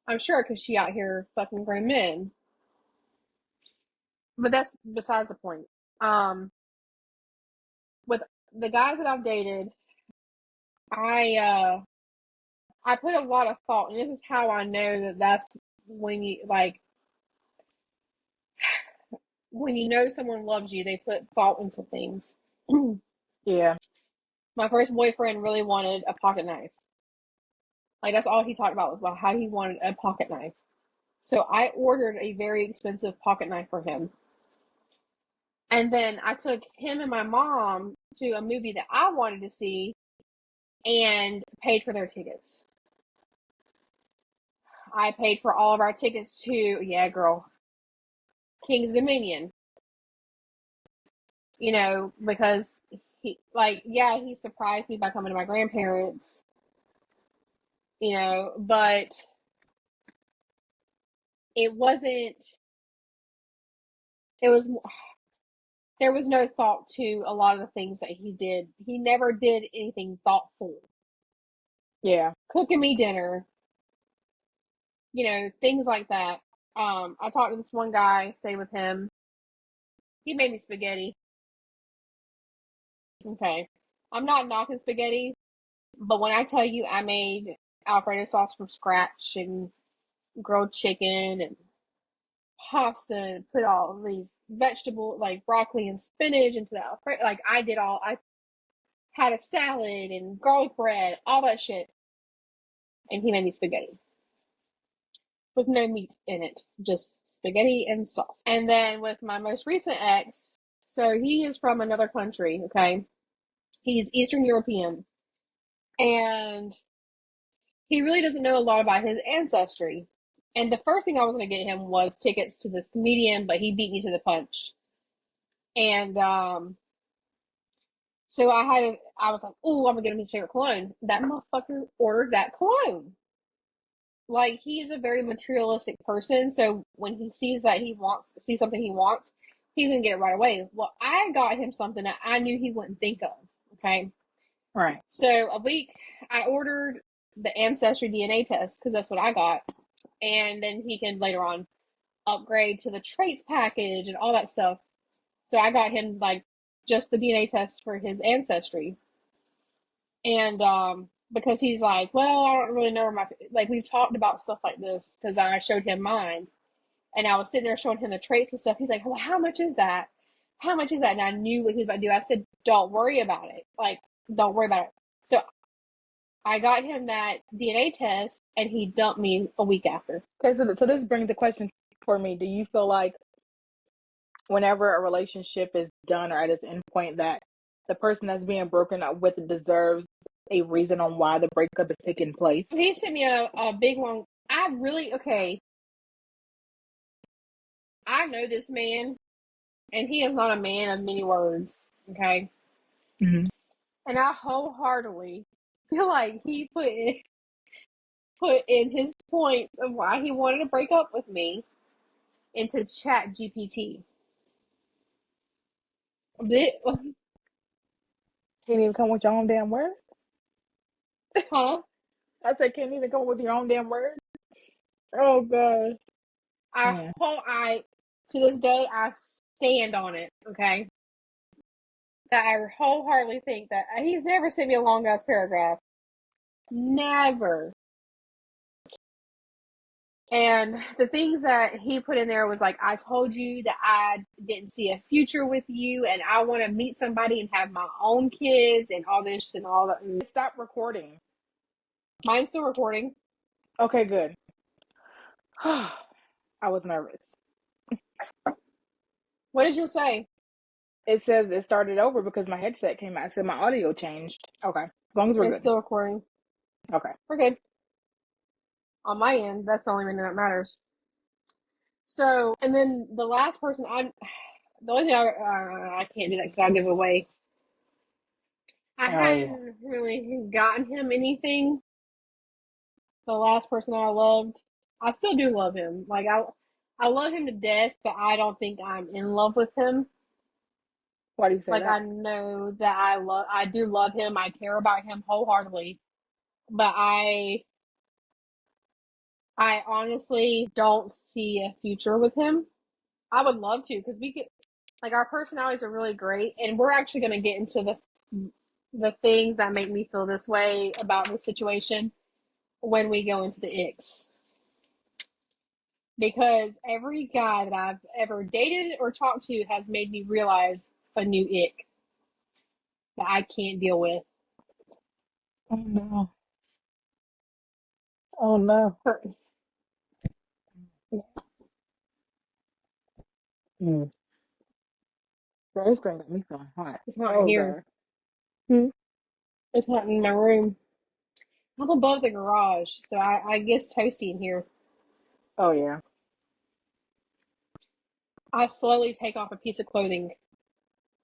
I'm sure because she out here fucking grown men. But that's besides the point. Um, with the guys that I've dated, I I put a lot of thought, and this is how I know that that's when you like when you know someone loves you, they put thought into things. Yeah. My first boyfriend really wanted a pocket knife. Like that's all he talked about was about how he wanted a pocket knife. So I ordered a very expensive pocket knife for him. And then I took him and my mom to a movie that I wanted to see and paid for their tickets. I paid for all of our tickets to, yeah, girl, King's Dominion. Because yeah, he surprised me by coming to my grandparents, but it wasn't, it was, there was no thought to a lot of the things that he did. He never did anything thoughtful. Yeah. Cooking me dinner, things like that. I talked to this one guy, stayed with him. He made me spaghetti. Okay. I'm not knocking spaghetti, but when I tell you I made Alfredo sauce from scratch and grilled chicken and pasta and put all these vegetables like broccoli and spinach into the Alfredo, like I had a salad and garlic bread, all that shit. And he made me spaghetti with no meat in it, just spaghetti and sauce. And then with my most recent ex, so he is from another country, okay? He's Eastern European. And he really doesn't know a lot about his ancestry. And the first thing I was going to get him was tickets to this comedian, but he beat me to the punch. And so I was like, oh, I'm going to get him his favorite cologne. That motherfucker ordered that cologne. Like, he's a very materialistic person. So when he sees something he wants, he's going to get it right away. Well, I got him something that I knew he wouldn't think of. Okay. Right. So I ordered the ancestry DNA test because that's what I got. And then he can later on upgrade to the traits package and all that stuff. So I got him like just the DNA test for his ancestry. And because he's like, well, I don't really know where like we've talked about stuff like this because I showed him mine. And I was sitting there showing him the traits and stuff. He's like, well, how much is that? How much is that? And I knew what he was about to do. I said, don't worry about it. Like, don't worry about it. So I got him that DNA test and he dumped me a week after. Okay, so this brings the question for me. Do you feel like whenever a relationship is done or at its end point that the person that's being broken up with deserves a reason on why the breakup is taking place? He sent me a big one. Okay, I know this man, and he is not a man of many words, okay? Mm-hmm. And I wholeheartedly feel like he put in his point of why he wanted to break up with me into Chat GPT. Can't even come with your own damn words? Huh? I said, can't even come with your own damn words? Oh, gosh. Yeah. To this day, I stand on it, okay? That I wholeheartedly think that he's never sent me a long ass paragraph. Never. And the things that he put in there was like, I told you that I didn't see a future with you and I want to meet somebody and have my own kids and all this and all that. Stop recording. Mine's still recording. Okay, good. I was nervous. What did you say? It says it started over because my headset came out. It said my audio changed. Okay. As long as we're It's good. still recording. Okay. We're good. On my end, that's the only thing that matters. So, and then the last person, the only thing I can't do that because I'll give it away. I Oh yeah. hadn't really gotten him anything. The last person I loved, I still do love him. Like I love him to death, but I don't think I'm in love with him. Why do you say Like I that? know that I do love him. I care about him wholeheartedly, but I honestly don't see a future with him. I would love to because we could like our personalities are really great, and we're actually going to get into the things that make me feel this way about the situation when we go into the icks. Because every guy that I've ever dated or talked to has made me realize a new ick that I can't deal with. Oh no. Oh no. Mm. Bro, this drink got me feeling hot. It's hot in Oh here. god. Hmm. It's hot in my room. I'm above the garage, so I guess toasty in here. Oh yeah. I slowly take off a piece of clothing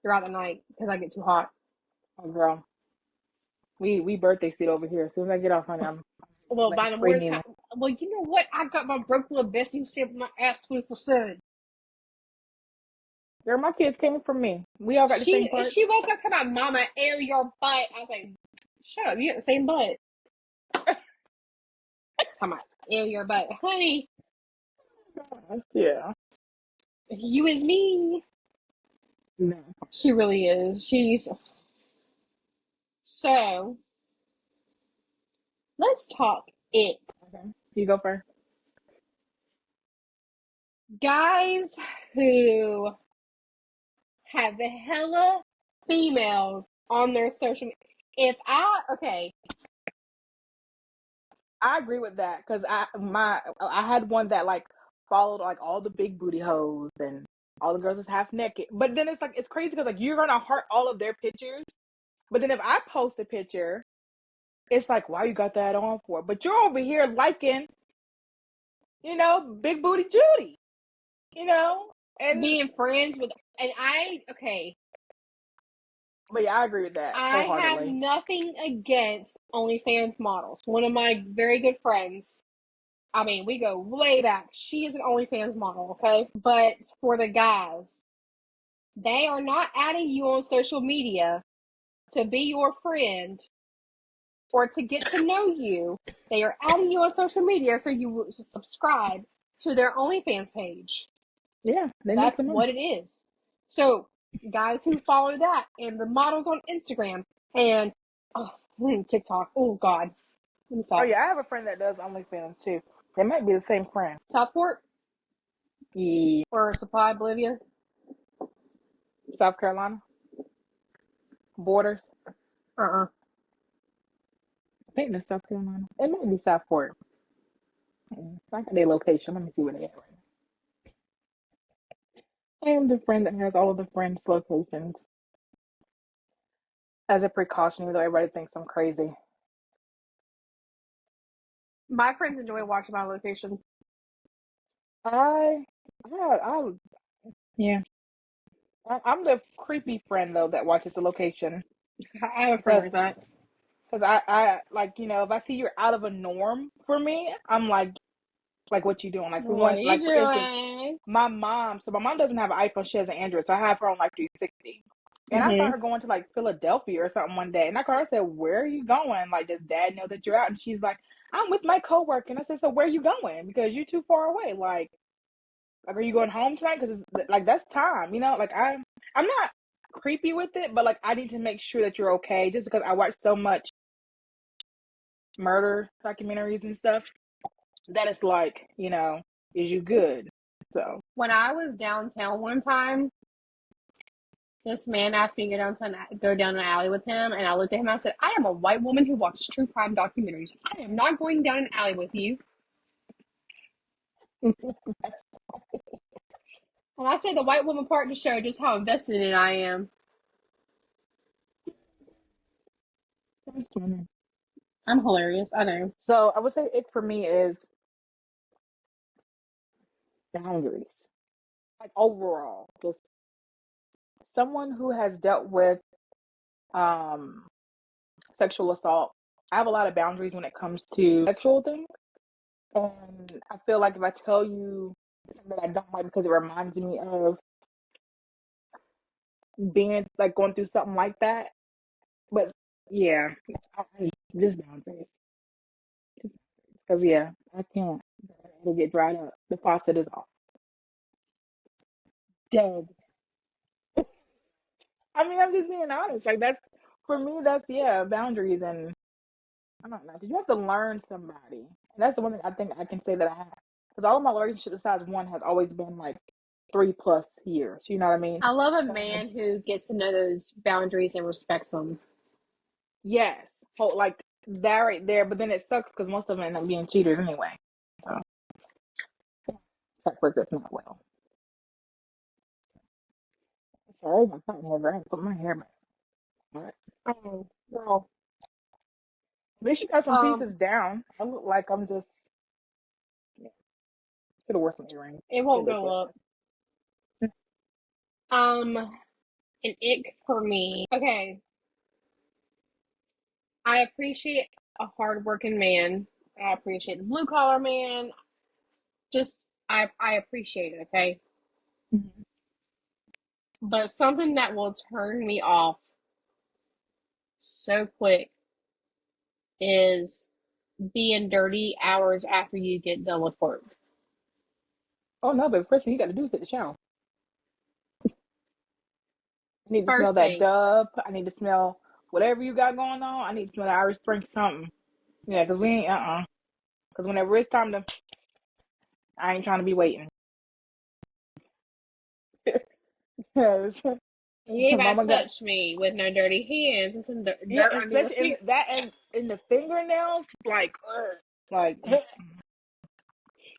throughout the night because I get too hot. Oh girl. We birthday seat over here. As soon as I get off, honey, I'm Well, letting by the spray morning's me time, one. well, you know what? I got my broke little bestie shit my ass 24/7. Girl, my kids came from me. We all got the same parts. She woke up to my mama, ew, your butt. I was like, shut up, you got the same butt. Come on, ew, your butt, honey. Yeah. You is me. No. She really is. She's so. Let's talk it, Okay. You go first. guys who have hella females on their social media. If I okay, I agree with that because I had one that like followed like all the big booty hoes and all the girls is half naked. But then it's like it's crazy because like you're gonna heart all of their pictures. But then if I post a picture, it's like why you got that on for? But you're over here liking, big booty Judy, and being friends with and I okay, but yeah, I agree with that I have wholeheartedly. nothing against OnlyFans models. One of my very good friends, I mean, we go way back. She is an OnlyFans model, okay? But for the guys, they are not adding you on social media to be your friend or to get to know you. They are adding you on social media so you will subscribe to their OnlyFans page. Yeah, they need That's some money. what it is. So, guys who follow that and the models on Instagram and oh, TikTok. Oh God, let me Oh stop. yeah, I have a friend that does OnlyFans too. They might be the same friend. Southport Yeah, or Supply, Bolivia. South Carolina borders. Uh-uh. I think that's South Carolina. It might be Southport. I got their location. Let me see where they at right now. I am the friend that has all of the friends' locations as a precaution, even though everybody thinks I'm crazy. My friends enjoy watching my location. I, I yeah. I'm the creepy friend though that watches the location I have a friend because like that. I like if I see you're out of a norm for me, I'm like what you doing? Like for What one, are you like for instance, doing? my mom doesn't have an iPhone, she has an Android, so I have her on like 360. And I saw Mm-hmm. her going to like Philadelphia or something one day, and I called her. I said, "Where are you going? Like, does Dad know that you're out?" And she's like, "I'm with my coworker." And I said, "So where are you going? Because you're too far away. Like, are you going home tonight? Because like that's time, Like I'm not creepy with it, but like I need to make sure that you're okay, just because I watch so much murder documentaries and stuff that it's like, is you good? So When I was downtown one time, this man asked me to go down an alley with him, and I looked at him and I said, "I am a white woman who watches true crime documentaries. I am not going down an alley with you." And I say the white woman part to show just how invested in it I am. that's funny. I'm hilarious. I know. So I would say it for me is boundaries. Like overall, just someone who has dealt with sexual assault, I have a lot of boundaries when it comes to sexual things. And I feel like if I tell you something that I don't like because it reminds me of being like going through something like that. But yeah, just boundaries. Because yeah, I can't. It'll get dried up. The faucet is off. Dead. I mean, I'm just being honest. Like that's for me. That's yeah, boundaries. And I don't know. Did you have to learn somebody? And that's the one thing I think I can say that I have. Because all of my relationships besides one has always been like 3+ years. You know what I mean? I love a And man who gets to know those boundaries and respects them. yes, like that right there. But then it sucks because most of them end up being cheaters anyway. So track record's not well. Sorry, my cotton hair. I didn't put my hair back. All right. Oh, well, At least you got some um, pieces down. I look like I'm just yeah, should have worn some earrings. it It won't is go what up. it is. An ick for me. Okay, I appreciate a hardworking man. I appreciate the blue collar man. Just I appreciate it. Okay, Mhm. but something that will turn me off so quick is being dirty hours after you get done with work. Oh no, but first thing you got to do is hit the shower. I need to smell First that thing, dub. I need to smell whatever you got going on. I need to smell the Irish Spring something. Yeah, cause we ain't Cause whenever it's time to, I ain't trying to be waiting. Yes. you ain't about Mama to got touch me with no dirty hands and some yeah, dirt under your especially in feet. that and in the fingernails, like ugh, like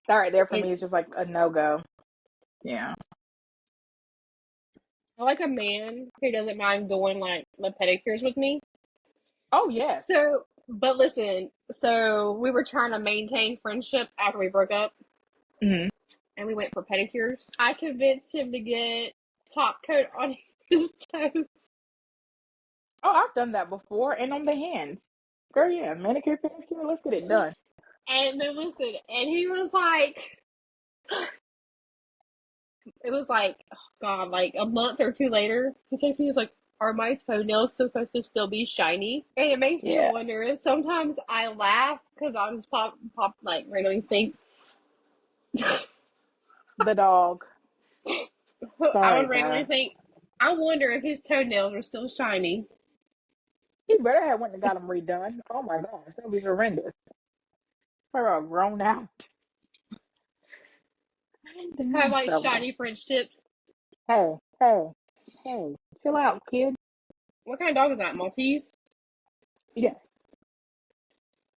that right there for It, me is just like a no go. Yeah. I like a man who doesn't mind going like the pedicures with me. Oh yes. So, but listen, so we were trying to maintain friendship after we broke up, Hmm. and we went for pedicures. I convinced him to get top coat on his toes, Oh, I've done that before, and on the hands. Girl, yeah, manicure, pedicure. Let's get it done. and then listen, and he was like, it was like, oh God, like a month or two later, he texted me, he was like, "Are my toenails supposed to still be shiny?" And it makes me Yeah, wonder. And sometimes I laugh because I just pop like randomly think. the dog. I Sorry, would randomly guy. think, I wonder if his toenails are still shiny. He better have went and got them redone. Oh my gosh, that would be horrendous. For a grown out. Have like So, shiny French tips. hey, hey, hey, chill out, kid. What kind of dog is that? Maltese? Yes.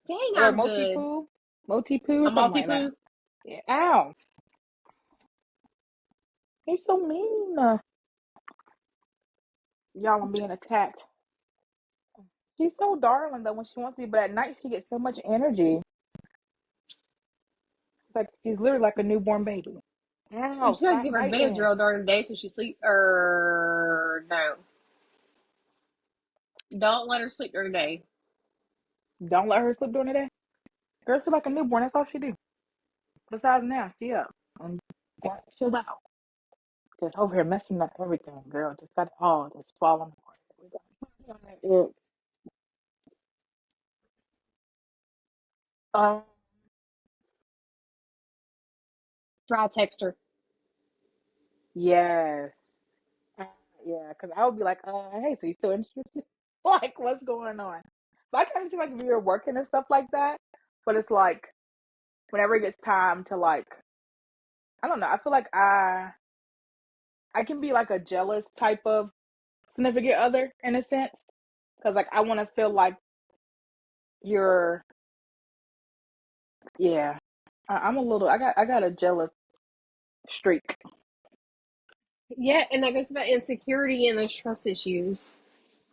Dang, Or I'm Moti good. Poo, Moti Poo, A something multi like that. poo. Yeah. Ow, he's so mean. Y'all, I'm being attacked. She's so darling though when she wants to be, but at night she gets so much energy. It's like she's literally like a newborn baby. You Ow, just gotta stop give her biting. Benadryl during the day so she sleep. Or no, don't let her sleep during the day. Don't let her sleep during the day. Girl, she's like a newborn. That's all she do. Besides now, she up. And chill out. Just over here messing up everything, girl. Just got it all just falling apart. Um, Try text her. yes. Uh, yeah, because I would be like, hey, so you still interested? Like, what's going on? So I kind of seem like we were working and stuff like that, but it's like whenever it gets time to like, I don't know. I feel like I can be like a jealous type of significant other in a sense, because like I want to feel like you're, yeah. I'm a little. I got a jealous streak. Yeah, and that goes to that insecurity and those trust issues.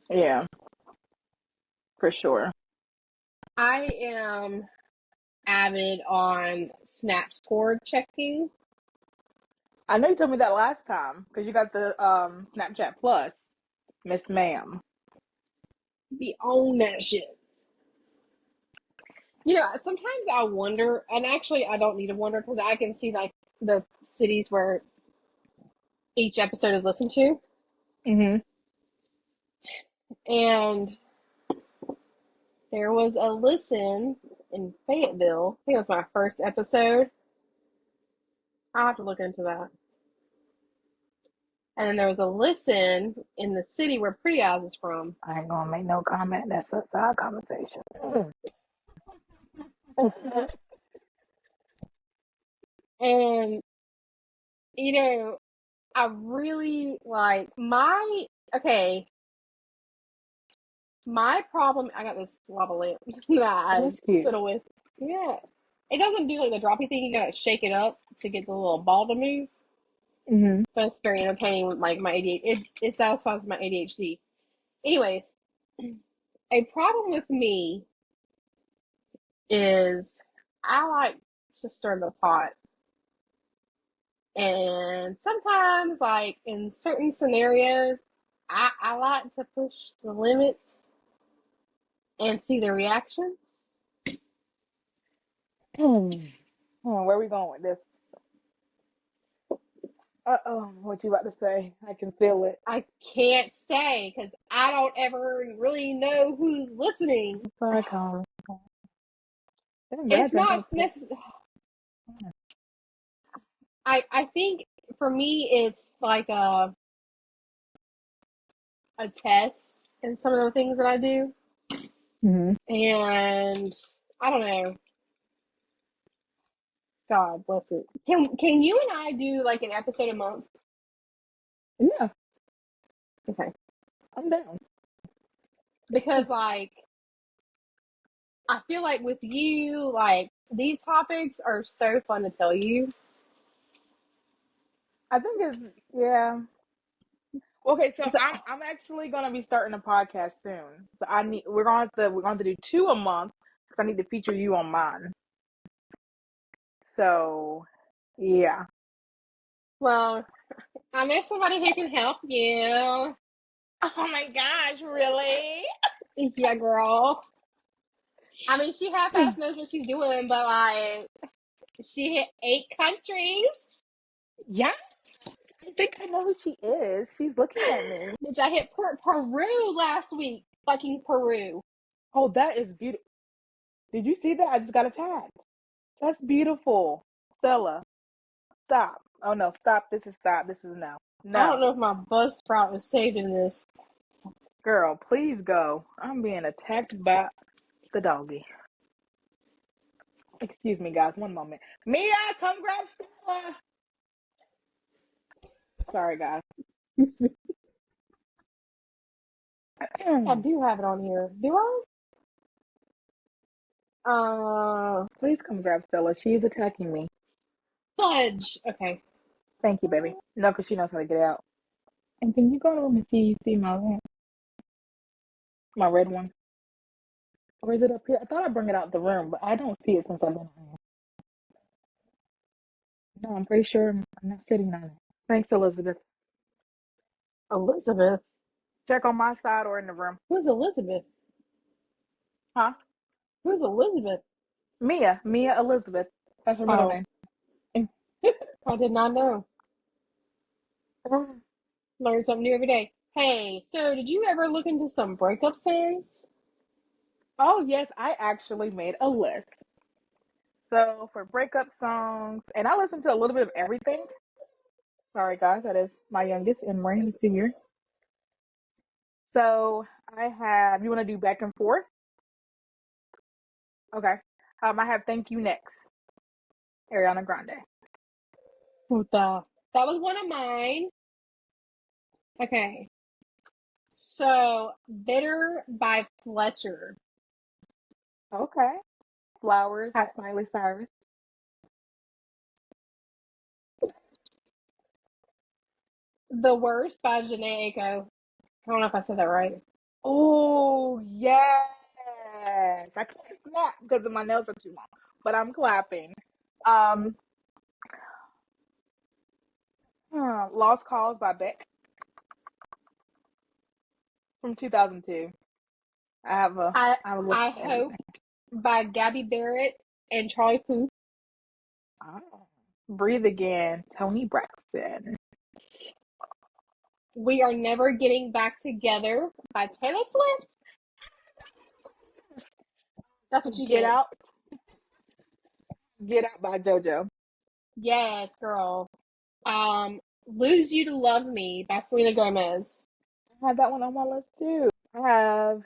Yeah, for sure. I am avid on snap score checking. I know you told me that last time because you got the Snapchat Plus, Miss Ma'am. Be on that shit. Sometimes I wonder, and actually I don't need to wonder because I can see like the cities where each episode is listened to. Mm-hmm. And there was a listen in Fayetteville. I think it was my first episode. I'll have to look into that. And then there was a listen in the city where Pretty Eyes is from. I ain't gonna make no comment. That's a side conversation. And, you know, I really like okay, my problem, I got this lava lamp that I That's cute. fiddle with. Yeah. It doesn't do like the droppy thing. You gotta shake it up to get the little ball to move. Mm-hmm. That's very entertaining with like my ADHD. It satisfies my ADHD. Anyways, a problem with me is I like to stir the pot. And sometimes, like in certain scenarios, I like to push the limits and see the reaction. Where are we going with this? Uh-oh, what you about to say? I can feel it. I can't say because I don't ever really know who's listening. Side conversation. It's Imagine not if necessary. I think for me it's like a test in some of the things that I do, mm-hmm. and I don't know. God bless it. Can you and I do like an episode a month? Yeah, Okay. I'm down. Because like I feel like with you, like these topics are so fun to tell you. I think it's yeah. Okay, so 'Cause I'm actually gonna be starting a podcast soon. So we're going to do two a month because I need to feature you on mine. So yeah. well, I know somebody who can help you. Oh my gosh, really? Yeah, girl. I mean, she half-ass knows what she's doing, but like she hit 8 countries. Yeah, I think I know who she is. She's looking at me. Which I hit Peru last week. Fucking Peru. Oh, that is beautiful. Did you see that? I just got attacked. That's beautiful. Stella, stop. Oh no, stop. This is stop. This is no. I don't No. know if my Buzzsprout is saved in this. Girl, please go. I'm being attacked by the doggy. Excuse me, guys. One moment. Mia, come grab Stella. Sorry, guys. I do have it on here. Do I? Please come grab Stella. She is attacking me. Fudge. Okay. Thank you, baby. No, because she knows how to get out. And can you go home and see my red one? Or is it up here? I thought I'd bring it out the room, but I don't see it since I've been here. No, I'm pretty sure I'm not sitting on it. Thanks, Elizabeth. Elizabeth. Check on my side or in the room. Who's Elizabeth? Huh? Who's Elizabeth? Mia Elizabeth. That's her middle Oh, name. I did not know. Learn something new every day. Hey, so did you ever look into some breakup songs? Oh, yes, I actually made a list. So for breakup songs, and I listen to a little bit of everything. Sorry, guys, that is my youngest in Rain Junior. So I have. You want to do back and forth? Okay. I have Thank You Next, Ariana Grande. What the? That was one of mine. Okay. So, Bitter by Fletcher. Okay. Flowers, Ha- Miley Cyrus. The Worst by Janae Aiko. I don't know if I said that right. Oh yes. I can't snap because my nails are too long, but I'm clapping. Um, Lost Cause by Beck from 2002. I I have a list I of Hope everything. by Gabby Barrett and Charlie Puth. Oh. Breathe Again, Tony Braxton. We Are Never Getting Back Together by Taylor Swift. That's what you Get get. Out, Get Out by JoJo. Yes, girl. Lose You to Love Me by Selena Gomez. I have that one on my list too. I have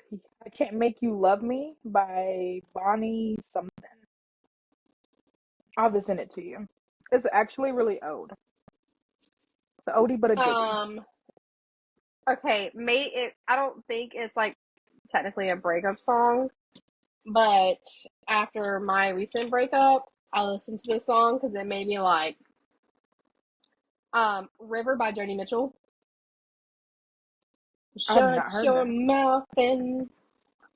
I Can't Make You Love Me by Bonnie something. I'll just send it to you. It's actually really old. It's an oldie but a goodie. Um, okay, I don't think it's like technically a breakup song, but after my recent breakup, I listened to this song because it made me like River by Joni Mitchell. I have Shut not heard your that. mouth and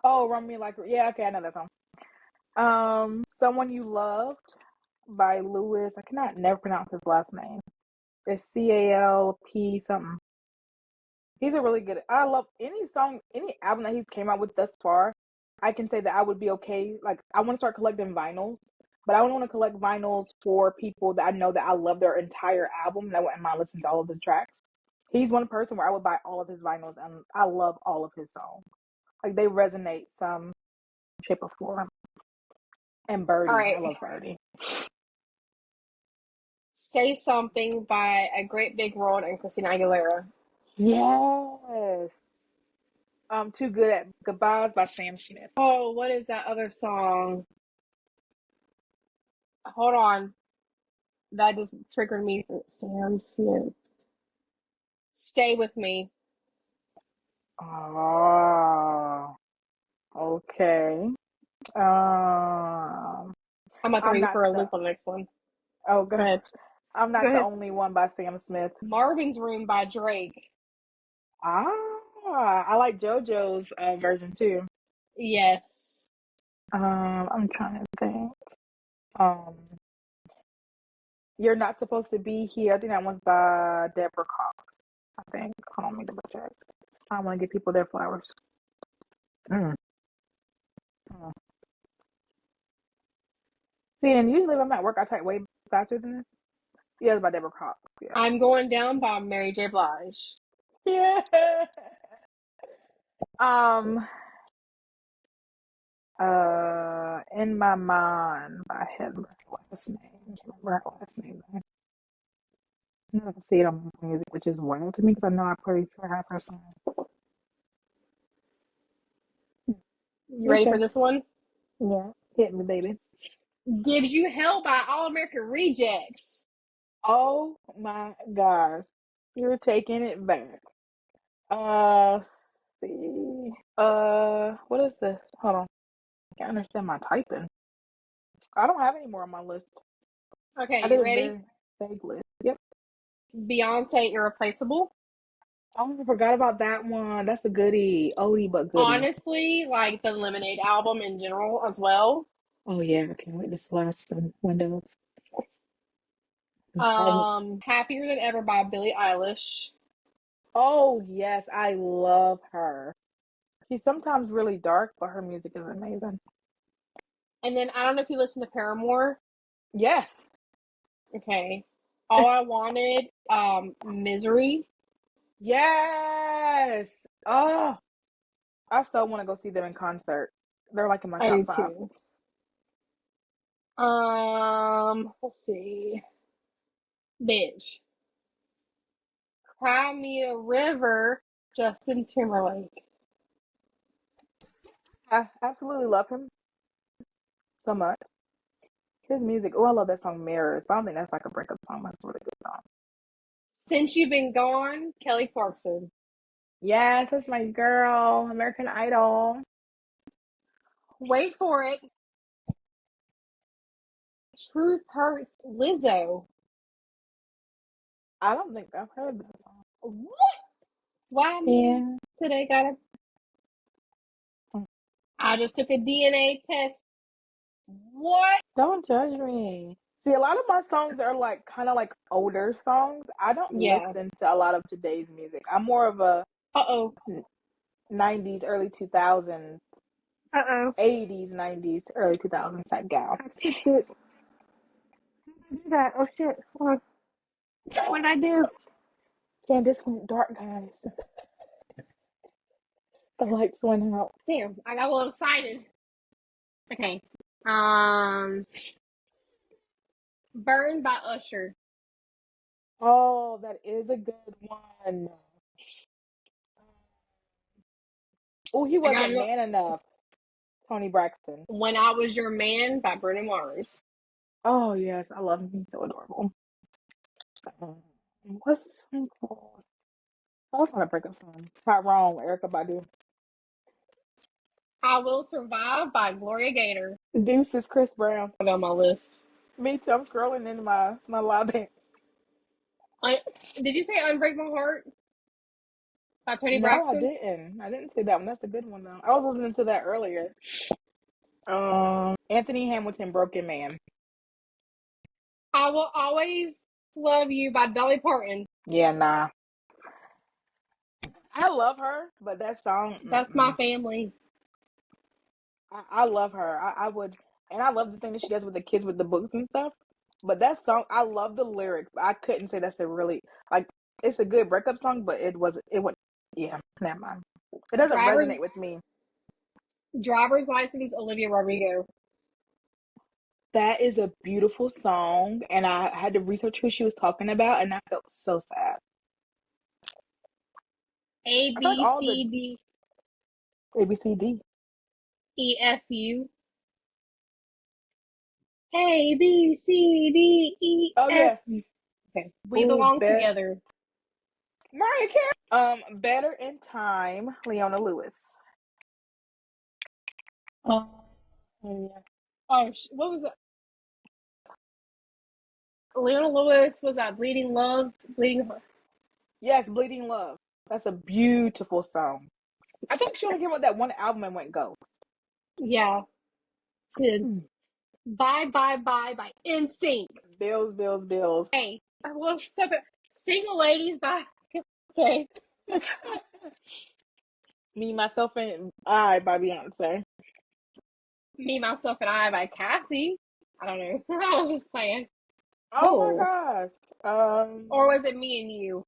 Oh, Run Me Like, yeah, okay, I know that song. Someone You Loved by Lewis. I cannot never pronounce his last name. It's CALP something. He's a really good. I love any song, any album that he's came out with thus far. I can say that I would be okay. Like I want to start collecting vinyls, but I don't want to collect vinyls for people that I know that I love their entire album and I wouldn't mind listening to all of his tracks. He's one person where I would buy all of his vinyls and I love all of his songs. Like they resonate some shape or form. And all Birdie, I right. love Birdie. Say Something by A Great Big World and Christina Aguilera. Yes. Too Good at Goodbyes by Sam Smith. Oh, what is that other song? Hold on. That just triggered me. Sam Smith. Stay With Me. Oh, okay. Um, I'm about to throw I'm you not for a the loop on the next one. oh Go god, ahead. I'm Go not the ahead. only one by Sam Smith. Marvin's Room by Drake. I like JoJo's version too. Yes. I'm trying to think. Um, You're Not Supposed to Be Here. I think that one's by Deborah Cox. I think. Hold on, let me double check. I want to give people their flowers. Mm. Mm. See, and usually when I'm at work, I type way faster than this. Yeah, it's by Deborah Cox. Yeah. I'm Going Down by Mary J. Blige. Yeah. Um, In My Mind by Heather. What's his name? I can't remember her last name. I'm not gonna see it on my music, which is wild to me because I know I pretty sure have her song. You ready for Okay. this one? Yeah. Hit me, baby. Gives You Hell by All American Rejects. Oh my gosh. You're taking it back. Let's see. What is this? Hold on. I can't understand my typing. I don't have any more on my list. Okay, I you did a ready? very vague list. Yep. Beyonce Irreplaceable. Oh, I forgot about that one. That's a goodie. Oldie but goodie. Honestly, like the Lemonade album in general as well. Oh yeah, I can't wait to slash some windows and cabinets. Happier Than Ever by Billie Eilish. Oh yes, I love her. She's sometimes really dark, but her music is amazing. And then I don't know if you listen to Paramore. Yes. Okay. All I Wanted, Misery. Yes. Oh, I so want to go see them in concert. They're like in my I top do five. too. Let's see. Bitch. Cry Me a River, Justin Timberlake. I absolutely love him so much. His music. Oh, I love that song Mirrors. But I don't think that's like a breakup song. That's a really good song. Since You've Been Gone, Kelly Clarkson. Yes, that's my girl. American Idol. Wait for it. Truth Hurts, Lizzo. I don't think I've heard that song. What? Why me Yeah. today gotta. I just took a DNA test. What? Don't judge me. See, a lot of my songs are like kind of like older songs. I don't Yeah. listen to a lot of today's music. I'm more of a Uh oh. 90s, early 2000s Uh-oh. 80s, 90s, early 2000s type gal. I kicked it. I did that. Oh, shit. What did I do? Candice went dark, guys. The lights went out. Damn, I got a little excited. Okay. Burned by Usher. Oh, that is a good one. Oh, he I got wasn't man enough. Tony Braxton. When I Was Your Man by Bruno Mars. Oh yes, I love him. He's so adorable. What's the song called? Oh, it's not a breakup song. Tyrone, Erica Badu. I Will Survive by Gloria Gaynor. Deuce is Chris Brown. On my list. Me too. I'm scrolling in my lobby. Did you say Unbreak My Heart by Tony No, I Braxton? didn't. I didn't see that one. That's a good one though. I was listening to that earlier. Anthony Hamilton, Broken Man. I Will Always Love You by Dolly Parton. Yeah, nah. I love her, but that song. That's my family. I love her. I would, and I love the thing that she does with the kids with the books and stuff. But that song, I love the lyrics. But I couldn't say that's a really like. It's a good breakup song, but it wasn't. It went. Yeah, never mind. It doesn't Driver's resonate with me. Driver's License, Olivia Rodrigo. That is a beautiful song, and I had to research who she was talking about, and I felt so sad. A I feel like B all the C D ABCD. E F U. A B C D E Oh F yeah. U. Okay. We Ooh, Belong Together. Mariah Carey. Better in Time. Leona Lewis. Oh, Yeah. what was it? Leona Lewis, was that Bleeding Love? Bleeding Heart. Yes, Bleeding Love. That's a beautiful song. I think she only came out that one album and went ghost. Yeah, she did. Mm. Bye Bye Bye by NSYNC. Bills, bills, bills. Hey, I love separate Single Ladies by Beyonce. Me, Myself, and I by Beyonce. Me, Myself, and I by Cassie. I don't know. I was just playing. Oh my Oh. gosh. Or was it Me and You?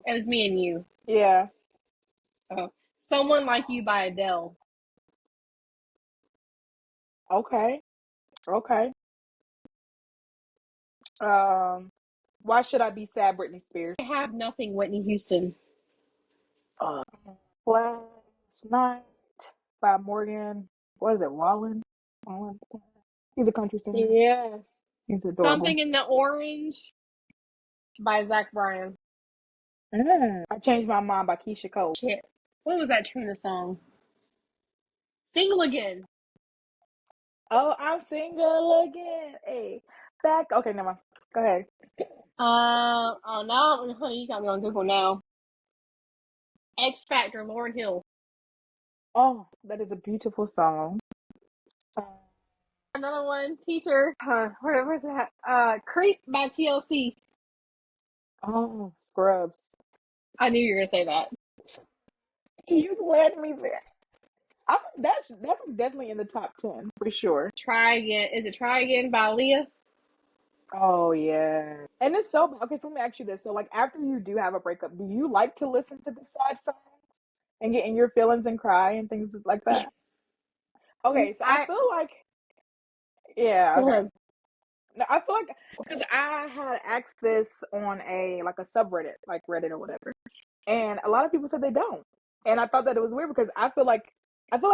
It was Me and You. Yeah. Oh. Someone Like You by Adele. Okay. Okay. Why Should I Be Sad, Britney Spears. I Have Nothing, Whitney Houston. Uh, Last Night by Morgan. What is it? Wallen. Wallen. He's a country singer. Yes. He's adorable. Something in the Orange by Zach Bryan. I Changed My Mind by Keisha Cole. Shit. What was that tune of song? Single Again. Oh, I'm single again. Hey, back. Okay, never mind. Go ahead. Oh, now, honey, you got me on Google now. X Factor, Lauryn Hill. Oh, that is a beautiful song. Another one, Teacher. Where's that? Creep by TLC. Oh, Scrubs. I knew you were gonna say that. You led me there. I think that's definitely in the top 10 for sure. Try Again. Is it Try Again by Leah? Oh yeah, and it's so okay. So let me ask you this: so like after you do have a breakup, do you like to listen to the sad songs and get in your feelings and cry and things like that? Okay, so I I feel like yeah, Go okay. ahead. No, I feel like because I had asked this on a like a subreddit, like Reddit or whatever, and a lot of people said they don't, and I thought that it was weird because I feel like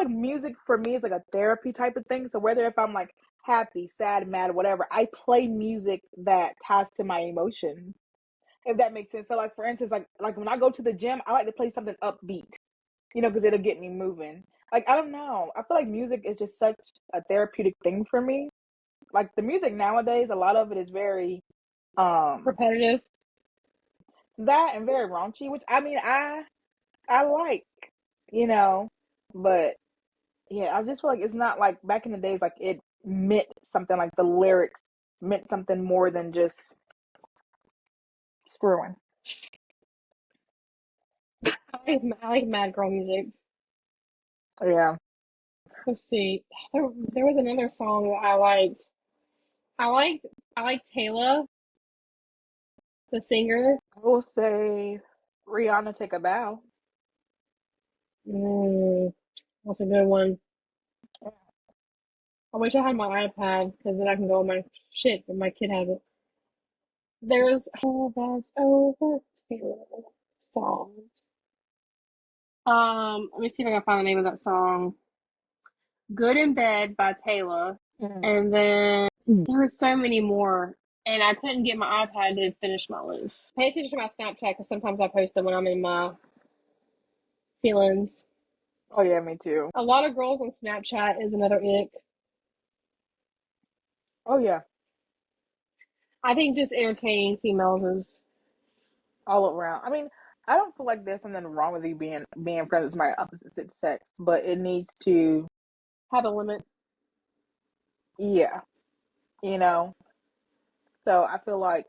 music for me is like a therapy type of thing. So whether if I'm like happy, sad, mad, whatever, I play music that ties to my emotions. If that makes sense. So like for instance, like when I go to the gym, I like to play something upbeat, because it'll get me moving. Like I don't know, I feel like music is just such a therapeutic thing for me. Like the music nowadays, a lot of it is very um Repetitive. that and very raunchy, which I mean I like, you know, but yeah, I just feel like it's not like back in the days like it meant something like the lyrics meant something more than just screwing. I like mad girl music. Yeah. Let's see. There was another song that I liked. I liked I like Taylor, the singer. I will say Rihanna Take a Bow. Mm, that's a good one. I wish I had my iPad because then I can go on my shit, but my kid has it. There's all that's over Taylor song. Let me see if I can find the name of that song. Good in Bed by Taylor. Mm. And then Mm. there were so many more. And I couldn't get my iPad to finish my list. Pay attention to my Snapchat because sometimes I post them when I'm in my feelings. Oh yeah, me too. A lot of girls on Snapchat is another ick. Oh yeah, I think just entertaining females is all around. I mean, I don't feel like there's something wrong with you being friends with my opposite sex, but it needs to, have a limit. yeah, you know. So I feel like,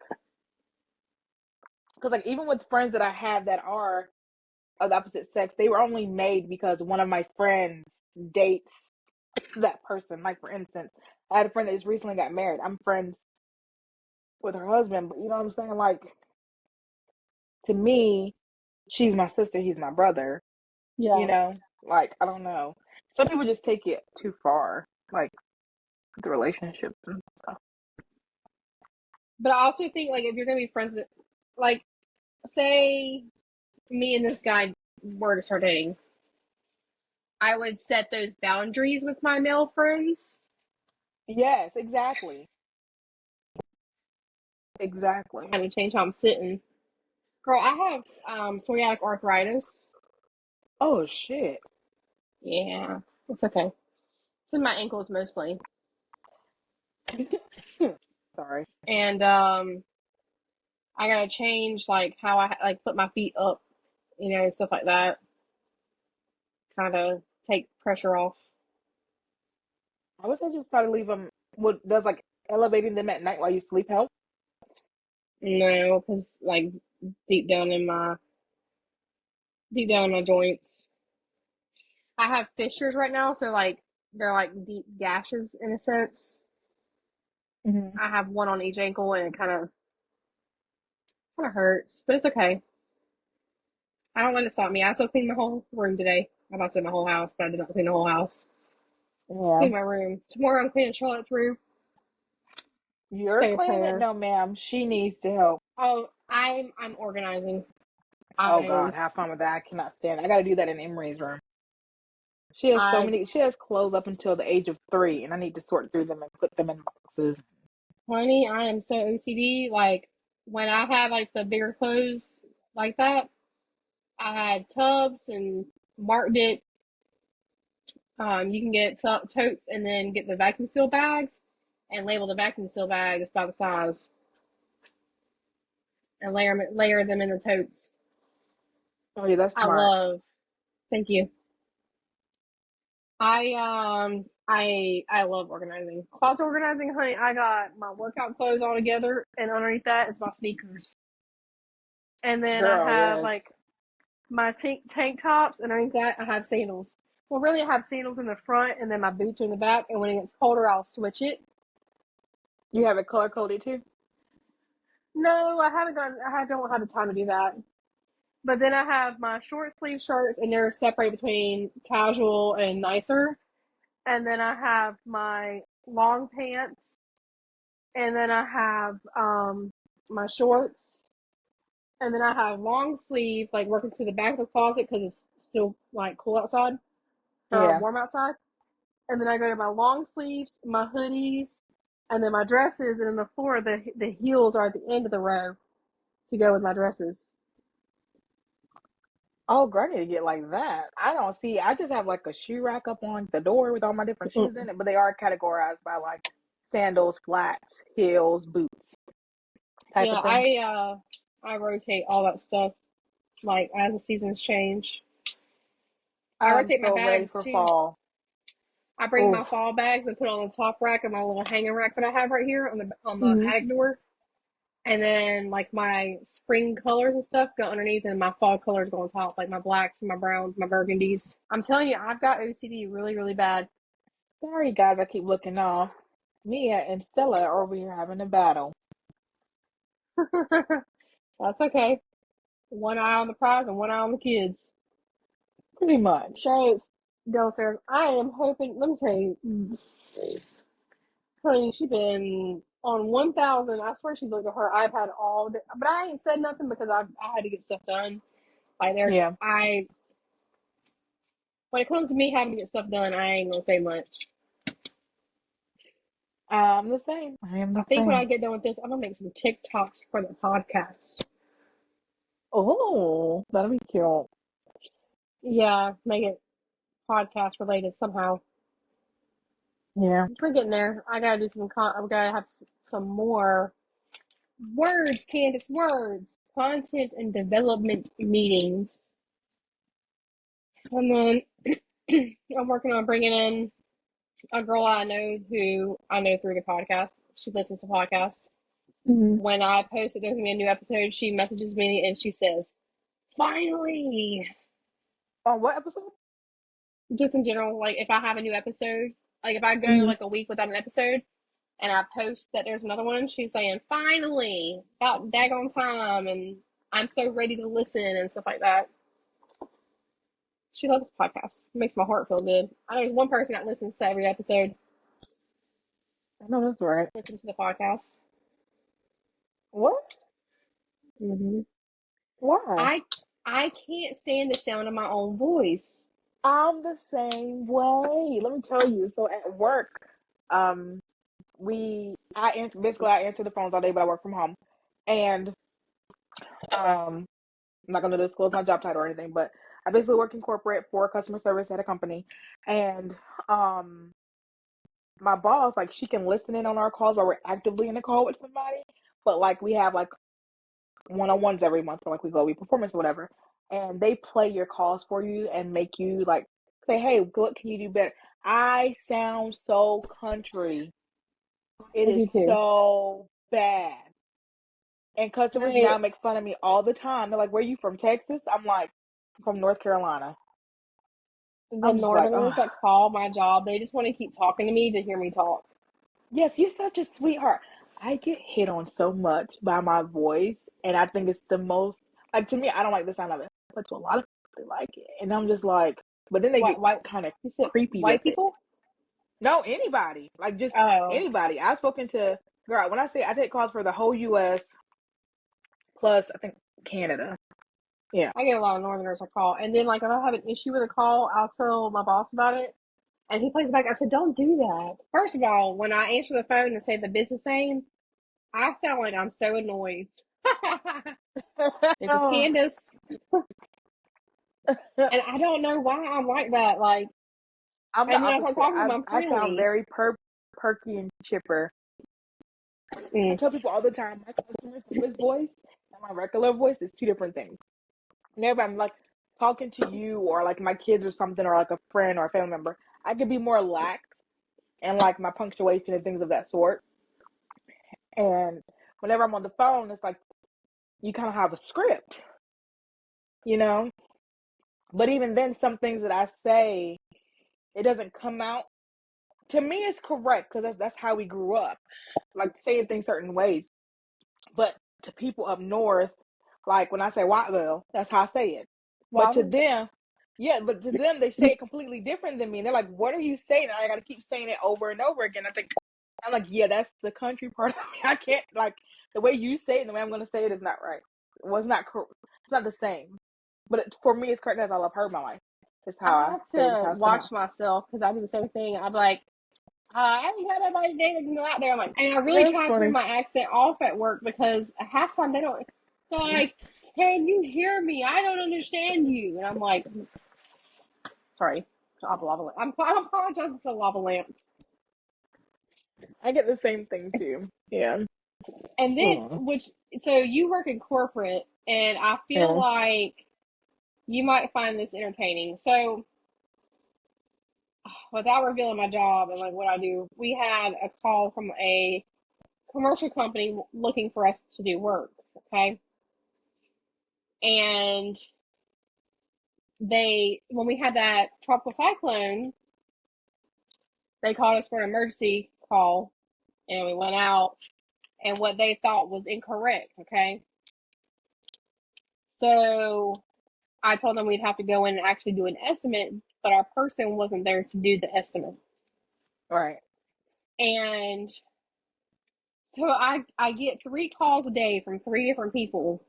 because like even with friends that I have that are of the opposite sex, they were only made because one of my friends dates that person. Like for instance, I had a friend that just recently got married. I'm friends with her husband, but you know what I'm saying? Like to me, she's my sister, he's my brother. You Yeah. know, like I don't know. Some people just take it too far, like the relationships and stuff. But I also think like if you're gonna be friends with like say me and this guy were to start dating, I would set those boundaries with my male friends. Yes, exactly, exactly. I have to change how I'm sitting. Girl, I have psoriatic arthritis. Oh shit. Yeah, it's okay. It's in my ankles mostly. Sorry. And I gotta change like how I like put my feet up, stuff like that. Kind of take pressure off. I wish I just try to leave them. What does like elevating them at night while you sleep help? No, because like deep down in my deep down in my joints, I have fissures right now, so like they're like deep gashes in a sense. Hmm. I have one on each ankle, and it kind of hurts, but it's okay. I don't let it stop me. I still clean my whole room today. I'm about to say my whole house, but I did not clean the whole house. Yeah. Clean my room. Tomorrow I'm cleaning Charlotte's room. You're Say a cleaning it? prayer. No, ma'am. She needs to help. Oh, I'm organizing. Oh I'm God, have fun with that. I cannot stand it. I gotta do that in Emery's room. She has so I many. She has clothes up until the age of 3, and I need to sort through them and put them in boxes. honey, I am so OCD. Like when I have like the bigger clothes like that, I had tubs and marked it. You can get totes and then get the vacuum seal bags and label the vacuum seal bags by the size and layer them in the totes. Oh yeah, that's I smart. love. Thank you. I love organizing. Closet organizing, honey. I got my workout clothes all together, and underneath that is my sneakers. And then I Girl, have like yes. my tank tops, and underneath that I have sandals. Well, really, I have sandals in the front, and then my boots are in the back. And when it gets colder, I'll switch it. You have it color coded too? No, I haven't gotten. I don't have the time to do that. But then I have my short sleeve shirts, and they're separated between casual and nicer. And then I have my long pants, and then I have my shorts, and then I have long sleeve, like working to the back of the closet because it's still like cool outside or Yeah. warm outside. And then I go to my long sleeves, my hoodies, and then my dresses, and then the floor, the heels are at the end of the row to go with my dresses. Oh, girl, I need to get like that. I don't see. I just have like a shoe rack up on the door with all my different shoes in Mm-mm. it, but they are categorized by like sandals, flats, heels, boots, type Yeah, of thing. I rotate all that stuff like as the seasons change. I I'm rotate my so ready bags for too. fall. I bring Oh. my fall bags and put on the top rack of my little hanging rack that I have right here on the Hmm. attic door. And then like my spring colors and stuff go underneath, and my fall colors go on top, like my blacks and my browns, my burgundies. I'm telling you, I've got OCD really, really bad. Sorry, guys, I keep looking off. Mia and Stella are over here having a battle. That's okay. One eye on the prize and one eye on the kids. Pretty much. Shanks downstairs. I am hoping. Let me tell you, honey, she been on 1,000. I swear she's looked at her iPad all day. But I ain't said nothing because I had to get stuff done. Like there's Yeah, I when it comes to me having to get stuff done, I ain't gonna say much. I'm the same. I am I the think when I same. get done with this, I'm gonna make some TikToks for the podcast. Oh, that'll be cute. Yeah, make it podcast related somehow. Yeah. We're getting there. I gotta do some. I gotta have some more words, Candice. Words, content and development meetings, and then I'm working on bringing in a girl I know who I know through the podcast. She listens to podcasts. Hmm. When I post that there's gonna be a new episode, she messages me and she says, "Finally!" On what episode? Just in general, like if I have a new episode, like if I go Hmm. like a week without an episode and I post that there's another one, she's saying, "Finally, about daggone time," and I'm so ready to listen and stuff like that. She loves the podcast. It makes my heart feel good. I know there's one person that listens to every episode, I know that's right. listen to the podcast. What? hmm Why? I I can't stand the sound of my own voice. I'm the same way. Let me tell you. So at work, um, I answer the phones all day, but I work from home, and I'm not gonna disclose my job title or anything, but I basically work in corporate for customer service at a company, and um, my boss, like, she can listen in on our calls while we're actively in a call with somebody, but like we have like one-on-ones every month, or like we go we performance or whatever, and they play your calls for you and make you like say, hey, what can you do better? I sound so country. It I is do too. so bad. And customers I now make fun of me all the time. They're like, where are you from, Texas? I'm like, from North Carolina. The I'm just like, Northerners oh, that call my job, they just want to keep talking to me to hear me talk. yes, you're such a sweetheart. I get hit on so much by my voice, and I think it's the most, like, to me, I don't like the sound of it, but to a lot of people, they like it. And I'm just like, but then they get White, kind of you said creepy with white it. people? No, anybody, like, just Oh, anybody. I've spoken to, girl, when I say I take calls for the whole US plus, I think, Canada. Yeah. I get a lot of Northerners I call, and then like if I have an issue with a call, I'll tell my boss about it, and he plays it back. I said, "Don't do that." First of all, when I answer the phone and say the business name, I sound like I'm so annoyed. This is Oh, Candice, and I don't know why I'm like that. Like, I'm the and then I start opposite. talking to them, I'm I sound friendly. very perky and chipper. I Mm. tell people all the time my customer service voice and my regular voice is two different things. Whenever I'm like talking to you or like my kids or something or like a friend or a family member, I could be more lax and like my punctuation and things of that sort. And whenever I'm on the phone, it's like you kind of have a script, you know? But even then, some things that I say, it doesn't come out. To me, it's correct because that's how we grew up, like saying things certain ways. But to people up north, like when I say Whiteville, that's how I say it. But to Well, them, yeah, but to them, they say it completely different than me. And they're like, what are you saying? And I got to keep saying it over and over again. I think, I'm like, yeah, that's the country part of me. I can't, like, the way you say it and the way I'm going to say it is not right. Well, it's not, it's not the same. But for me, it's correct as I've heard my life. It's how I I have say it, it's to how it's watch pronounced. myself because I do the same thing. I'm like, I ain't had nobody today that can go out there. I'm like, and I really That's try to turn funny. my accent off at work because half the time they don't. They're like, "Can you hear me? I don't understand you." And I'm like, sorry, lava lamp. I'm apologizing for the lava lamp. I get the same thing too. Yeah. And then, Mm. so you work in corporate, and I feel Yeah. like you might find this entertaining. So, without revealing my job and like what I do, we had a call from a commercial company looking for us to do work. Okay. And when we had that tropical cyclone, they called us for an emergency call, and we went out, and what they thought was incorrect. Okay, so I told them we'd have to go in and actually do an estimate, but our person wasn't there to do the estimate. Right. And so I get 3 calls a day from 3 different people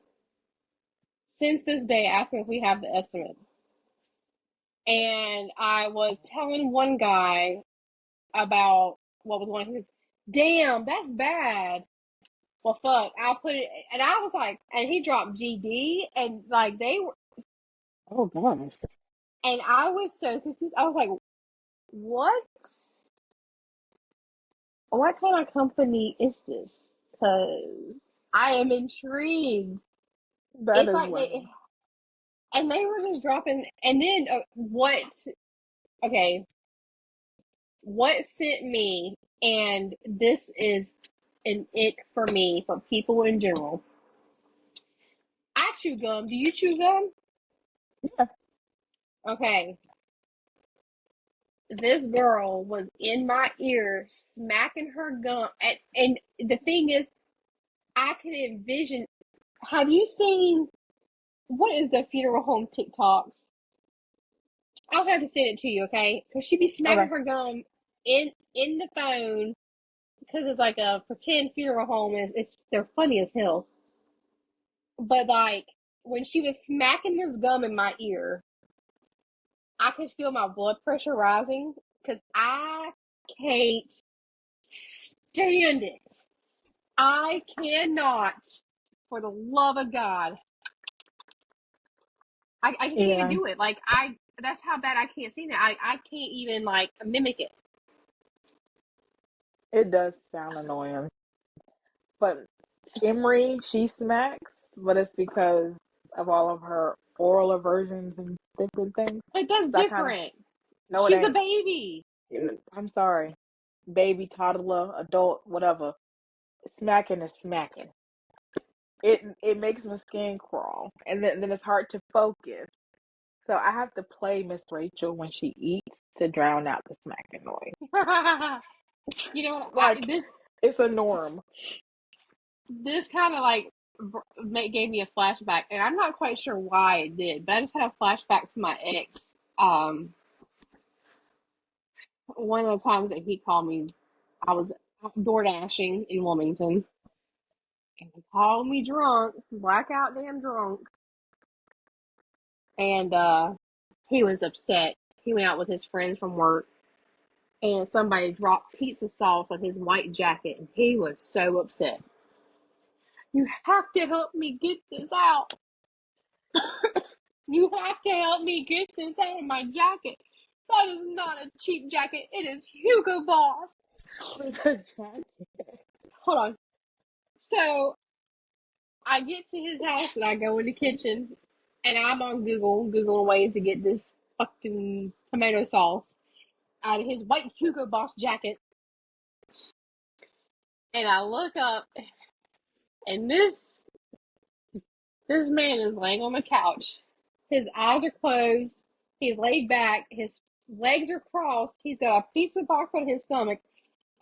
since this day asking if we have the estimate. And I was telling one guy about what was going on. He goes, damn, that's bad. Well, fuck, I'll put it. And I was like, and he dropped GD, and like they were, Oh gosh. and I was so confused. I was like, what? What kind of company is this? Because I am intrigued. That It's is like wild. and they were just dropping. And then what? Okay, what sent me, and this is an ick for me, for people in general. I chew gum. Do you chew gum? Yeah. Okay. This girl was in my ear smacking her gum. And the thing is, I can envision. Have you seen, what is the funeral home TikToks? I'll have to send it to you, okay? Because she be smacking Okay. her gum in the phone because it's like a pretend funeral home. And they're funny as hell. But like when she was smacking this gum in my ear, I could feel my blood pressure rising because I can't stand it. I cannot, for the love of God. I just can't even Yeah. do it. Like that's how bad I can't see that. I can't even like mimic it. It does sound annoying. But Emery, she smacks, but it's because of all of her oral aversions and different things. Like that's So I kind of, different. no, it She's a ain't. baby. I'm sorry. Baby, toddler, adult, whatever. Smacking is smacking. It makes my skin crawl, and then it's hard to focus. So I have to play Miss Rachel when she eats to drown out the smacking noise. You know what? Like it's a norm. This kind of like gave me a flashback, and I'm not quite sure why it did, but I just had a flashback to my ex. One of the times that he called me, I was door dashing in Wilmington, and he called me drunk, blackout damn drunk, and he was upset. He went out with his friends from work, and somebody dropped pizza sauce on his white jacket, and he was so upset. You have to help me get this out. You have to help me get this out of my jacket. That is not a cheap jacket. It is Hugo Boss. With a jacket. Hold on. So I get to his house and I go in the kitchen and I'm on Googling ways to get this fucking tomato sauce out of his white Hugo Boss jacket. And I look up and this man is laying on the couch. His eyes are closed. He's laid back. His legs are crossed. He's got a pizza box on his stomach.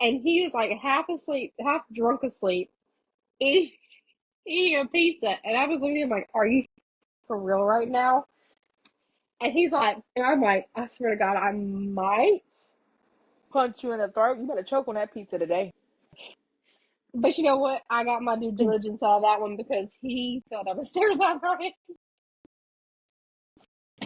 And he was like half asleep, half drunk asleep, eating, eating a pizza. And I was looking at him like, are you for real right now? And he's like, and I'm like, I swear to God, I might. Punch you in the throat. You better choke on that pizza today. But you know what? I got my due diligence out of that one because he fell down the stairs that night.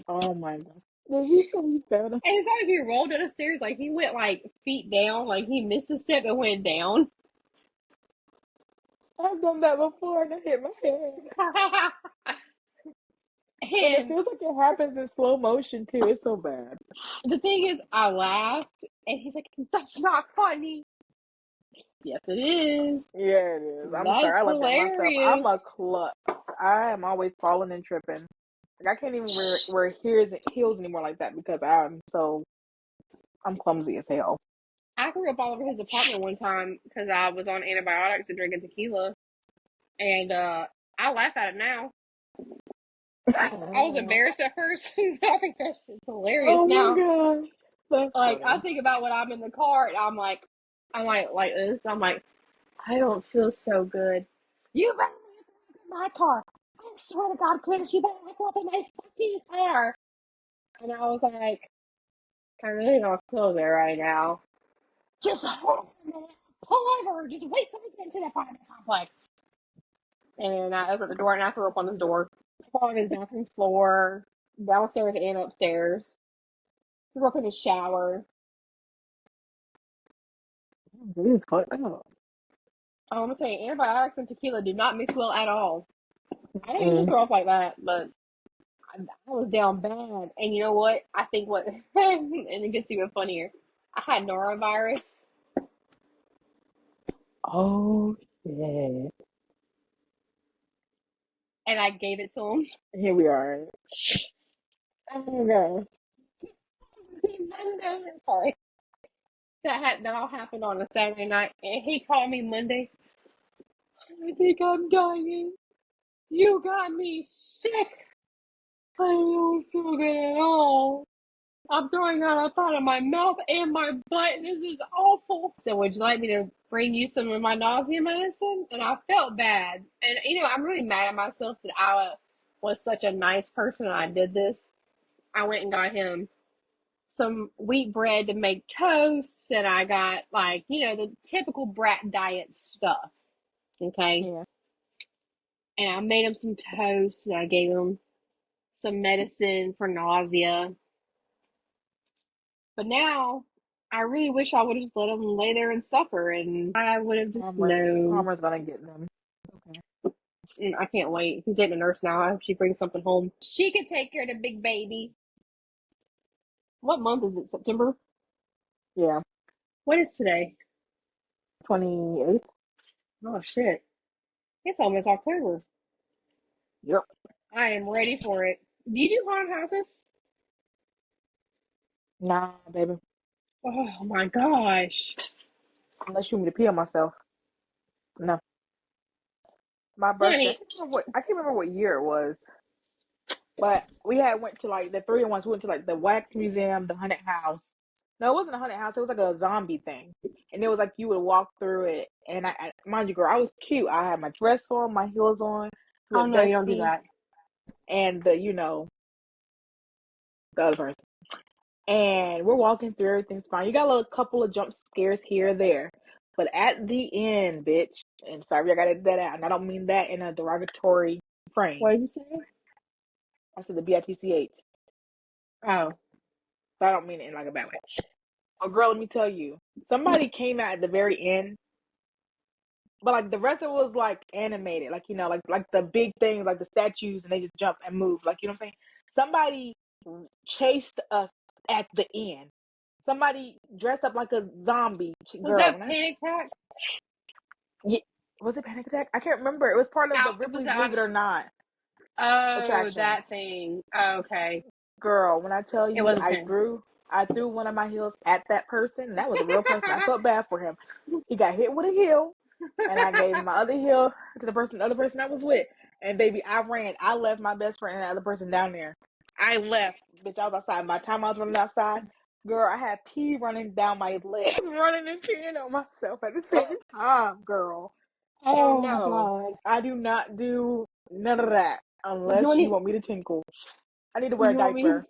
Oh my god. Did you say you found him? And it's not like he rolled down the stairs, like he went like feet down, like he missed a step and went down. I've done that before and I hit my head. And it And feels like it happens in slow motion too. It's so bad. the thing is, I laughed, and he's like, "That's not funny." Yes, it is. Yeah, it is. I'm sorry. That's I laughed at myself. I'm hilarious. a klutz. I am always falling and tripping. Like I can't even wear heels anymore like that because I'm clumsy as hell. I threw up all over his apartment one time because I was on antibiotics and drinking tequila, and I laugh at it now. I was embarrassed at first. I think that's hilarious Oh my now. god. That's Like I funny. think about when I'm in the car and I'm like this. I'm like, I don't feel so good. You better not go up in my car. I swear to God, Candice, you better not go up in my fucking car. And I was like, I really don't feel good right now. Just hold on a minute. Pull over. Just wait till we get into the apartment complex. And I opened the door and I threw up on his door. I fell on his bathroom floor, downstairs and upstairs. Threw up in his shower. He's fucked up. I'm gonna tell you, antibiotics and tequila do not mix well at all. I didn't usually Mm. throw up like that, but I was down bad. And you know what? I think what, and it gets even funnier. I had norovirus, Oh shit. and I gave it to him. Here we are. Oh no! Monday. Sorry, that all happened on a Saturday night, and he called me Monday. I think I'm dying. You got me sick. I don't feel good at all. I'm throwing out a thought of my mouth and my butt. This is awful. So would you like me to bring you some of my nausea medicine? And I felt bad. And, I'm really mad at myself that I was such a nice person and I did this. I went and got him some wheat bread to make toast. And I got, the typical brat diet stuff. Okay. Yeah. And I made him some toast and I gave him some medicine for nausea. But now, I really wish I would have just let them lay there and suffer, and I would have just known. Karma's gonna get them. Okay. I can't wait. He's dating a nurse now. I hope she brings something home. She can take care of the big baby. What month is it? September? Yeah. What is today? 28th. Oh, shit. It's almost October. Yep. I am ready for it. Do you do haunted houses? Nah, baby. Oh, my gosh. Unless you want me to pee on myself. No. My birthday. Honey, I can't remember what year it was. But we had went to like the three of us went to like the wax museum, the haunted house. No, it wasn't a haunted house. It was like a zombie thing, and it was like you would walk through it. And mind you, girl, I was cute. I had my dress on, my heels on, oh, looked no, you don't do dusty, that. and the other person. And we're walking through, everything's fine. You got a little couple of jump scares here or there, but at the end, bitch. And sorry, I got to edit that out, and I don't mean that in a derogatory frame. What did you say? I said the bitch. Oh. So I don't mean it in like a bad way. Oh, girl, let me tell you, somebody came out at the very end, but like the rest of it was like animated, like like the big things, like the statues, and they just jump and move, like you know what I'm saying. Somebody chased us at the end. Somebody dressed up like a zombie Was girl. that Panic Attack? Yeah, was it Panic Attack? I can't remember. It was part of the Was Ripley's that Believe It or Not Oh, attractions. that thing. Oh, okay. Girl, when I tell It you wasn't him. I threw one of my heels at that person, and that was a real person. I felt bad for him. He got hit with a heel, and I gave my other heel to the other person I was with. And baby, I ran. I left my best friend and the other person down there. I left. Bitch, I was outside. By the time I was running outside, girl, I had pee running down my leg. Running and peeing on myself at the same time, girl. So Oh my no, god. I do not do none of that You unless want you me? want me to tinkle. I need to wear a You want me? diaper.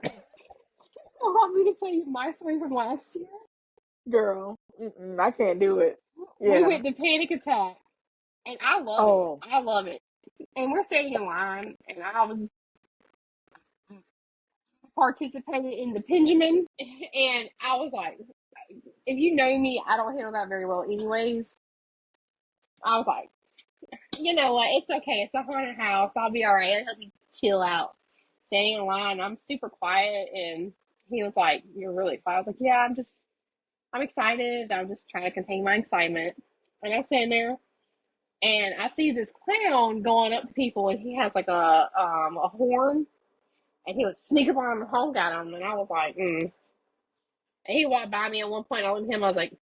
You want me to tell you my story from last year? Girl, I can't do it. We Yeah. went to Panic Attack, and I love it. Oh, I love it. And we're standing in line, and I was participating in the Benjamin, and I was like, if you know me, I don't handle that very well, anyways. I was like, you know what? It's okay. It's a haunted house. I'll be all right. I'll help you chill out. Standing in line, I'm super quiet, and he was like, "You're really quiet." I was like, "Yeah, I'm excited. I'm just trying to contain my excitement." And I'm standing there, and I see this clown going up to people, and he has like a horn, and he would sneak up on him and honk at him, and I was like, mm. And he walked by me at one point. I looked at him. I was like,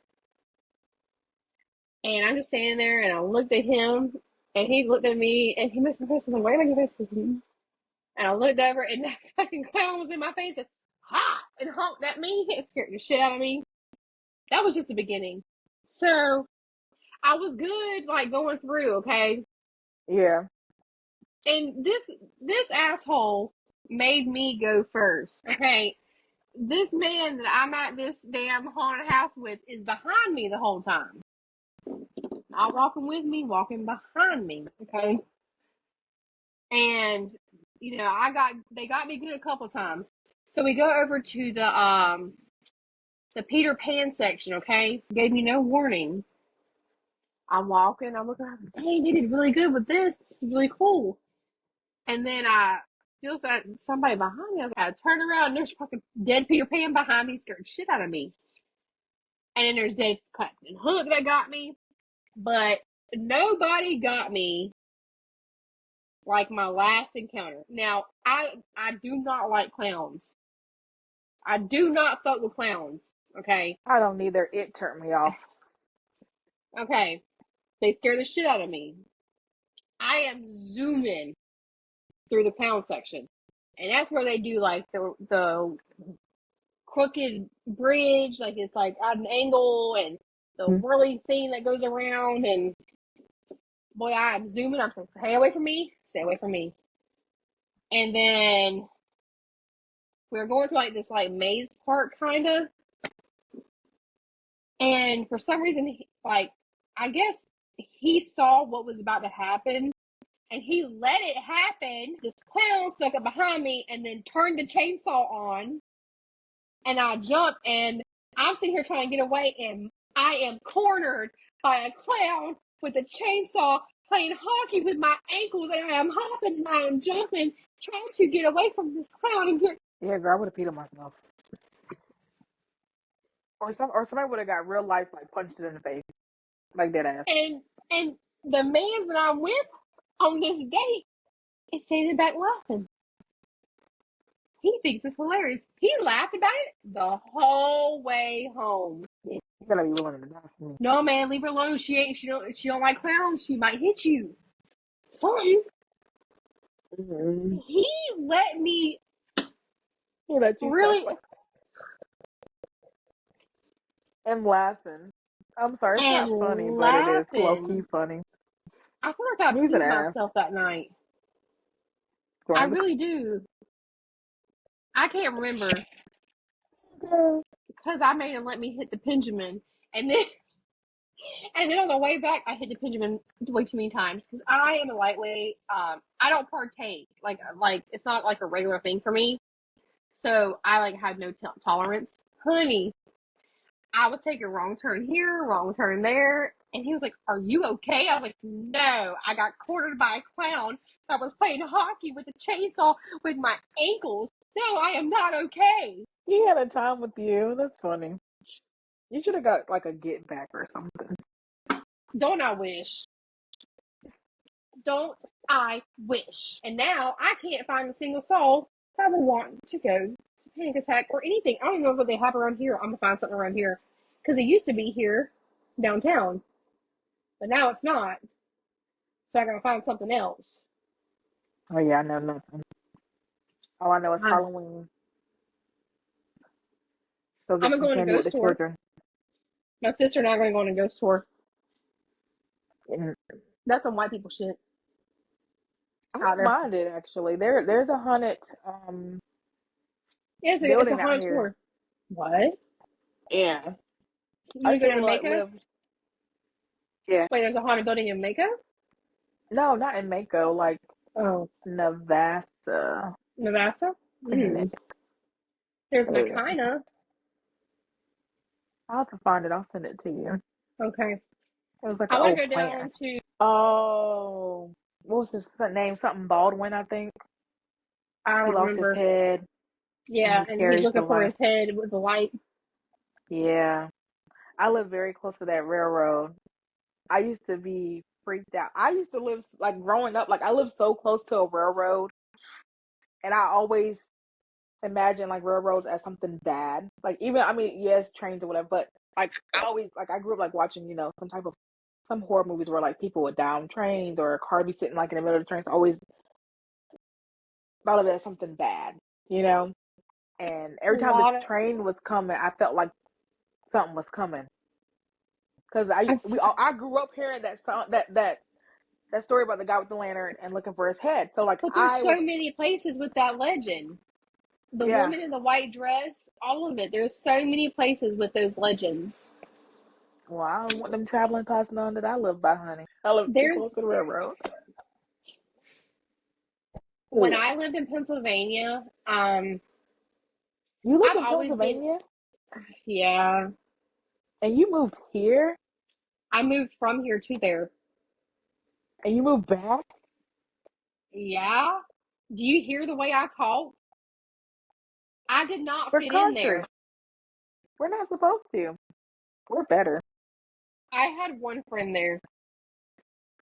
and I'm just standing there, and I looked at him, and he looked at me, and he made some face. I'm like, "Why am I giving face to you?" And I looked over, and that fucking clown was in my face. And ha, and honked at me. It scared the shit out of me. That was just the beginning. So I was good, like going through, okay? Yeah. And this asshole made me go first, okay? This man that I'm at this damn haunted house with is behind me the whole time. Not walking with me, walking behind me, okay? And they got me good a couple times. So we go over to the Peter Pan section, okay? Gave me no warning. I'm walking, I'm looking, dang, they did really good with this. This is really cool. And then I feel somebody behind me. I turn around and there's fucking dead Peter Pan behind me, scared the shit out of me. And then there's dead Captain Hook that got me. But nobody got me like my last encounter. Now, I do not like clowns. I do not fuck with clowns. Okay. I don't either. It turned me off. Okay. They scare the shit out of me. I am zooming through the clown section. And that's where they do like the crooked bridge, like it's like at an angle, and the whirly thing that goes around. And boy, I am zooming. I'm saying, stay away from me. Stay away from me. And then we were going to like this like maze park kind of. And for some reason, like, I guess he saw what was about to happen and he let it happen. This clown snuck up behind me and then turned the chainsaw on. And I jumped and I'm sitting here trying to get away and I am cornered by a clown with a chainsaw playing hockey with my ankles, and I am hopping and I am jumping, trying to get away from this clown and get. Yeah, girl, I would have peed on myself. Or somebody would have got real life like punched it in the face. Like that ass. And the man that I'm with on this date is standing back laughing. He thinks it's hilarious. He laughed about it the whole way home. You gotta be willing to die for me. No, man, leave her alone. She don't like clowns. She might hit you. Something. Mm-hmm. He let me. He let you really. And laughing. I'm sorry, it's And not funny, but it is low-key laughing. funny. I feel like I He's an peed ass. myself that night. I really do. I can't remember because I made him let me hit the Benjamin, and then on the way back I hit the Benjamin way too many times because I am a lightweight. I don't partake like it's not like a regular thing for me. So I like have no tolerance, honey. I was taking a wrong turn here, wrong turn there. And he was like, "Are you okay?" I was like, "No, I got cornered by a clown that was playing hockey with a chainsaw with my ankles. No, I am not okay." He had a time with you. That's funny. You should have got like a get back or something. Don't I wish? Don't I wish? And now I can't find a single soul that would want to go to Panic Attack or anything. I don't even know what they have around here. I'm gonna find something around here because it used to be here downtown, but now it's not. So I gotta find something else. Oh yeah, I know nothing. All I know is Halloween. Go I'm get gonna some go in a candy with ghost the tour. children. My sister and I are gonna go on a ghost tour. And That's some white people shit. I Out don't there. mind it actually. There's a haunted Yeah, it's a building out haunted here. tour. What? Yeah. You I wanna go used to to Mako? live. Yeah. Wait, there's a haunted building in Mako? No, not in Mako. Like Oh, Navassa. Nevada? Mm. There's Yeah. Nakina. I'll have to find it. I'll send it to you. Okay. It was like I an want old to go down plant. to. Oh, what was his name? Something Baldwin, I think. I He don't lost his remember. head, and Yeah, he and he's carries the looking for light. his head with the light. Yeah, I live very close to that railroad. I used to be freaked out. I used to live like growing up. Like I lived so close to a railroad, and I always imagine like railroads as something bad. Like even I mean, yes, trains or whatever, but like I always like I grew up like watching some horror movies where like people would die on trains or a car be sitting like in the middle of the trains. I always thought of it as something bad, you know. And A every time the lot of train was coming, I felt like something was coming. Because I, I grew up hearing that song, that story about the guy with the lantern and looking for his head. So like but there's I so was, many places with that legend. The yeah. woman in the white dress, all of it. There's so many places with those legends. Well, I don't want them traveling past none that I live by, honey. I live too close There's to the railroad. when Ugh. I lived in Pennsylvania, You lived I've in always been, Pennsylvania yeah, and you moved here I moved from here to there. and you moved back Yeah. Do you hear the way I talk? I did not for fit in there. country. We're not supposed to. We're better. I had one friend there.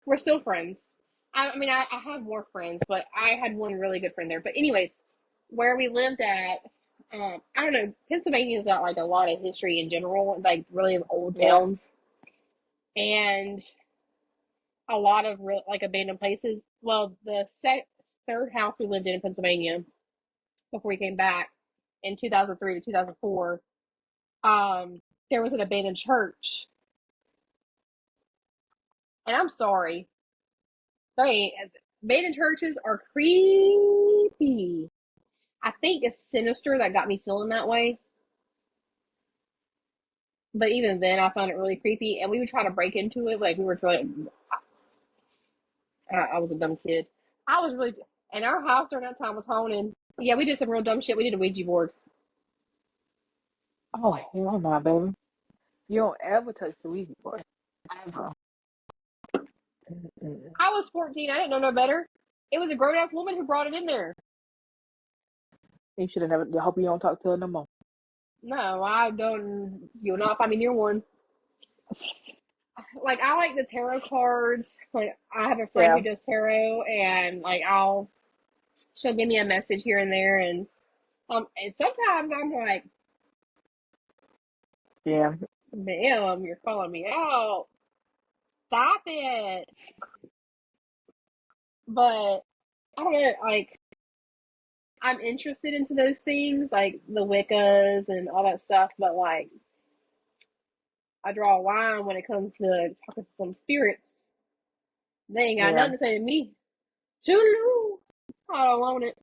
We're still friends. I mean, I have more friends, but I had one really good friend there. But anyways, where we lived at, I don't know. Pennsylvania's got like a lot of history in general, like really old Yeah, towns, and a lot of like abandoned places. Well, the third house we lived in Pennsylvania before we came back in 2003 to 2004, there was an abandoned church, and I'm sorry, they abandoned churches are creepy. I think it's sinister that got me feeling that way. But even then, I found it really creepy, and we would try to break into it. Like we were trying. I was a dumb kid. I was really, and our house during that time was haunted. Yeah, we did some real dumb shit. We did a Ouija board. oh hell no, baby. You don't ever touch the Ouija board. Ever. Mm-mm. I was 14. I didn't know no better. It was a grown ass woman who brought it in there. You should have never. I hope you don't talk to her no more. No, I don't. You'll not find me near one. Like I like the tarot cards. Like I have a friend Yeah, who does tarot, and like she'll give me a message here and there, and sometimes I'm like, yeah. ma'am, you're calling me out. Stop it. But I don't know. Like I'm interested into those things, like the Wiccas and all that stuff. But like I draw a line when it comes to talking to some spirits. They ain't got Yeah. nothing to say to me. Toodaloo. I don't want it.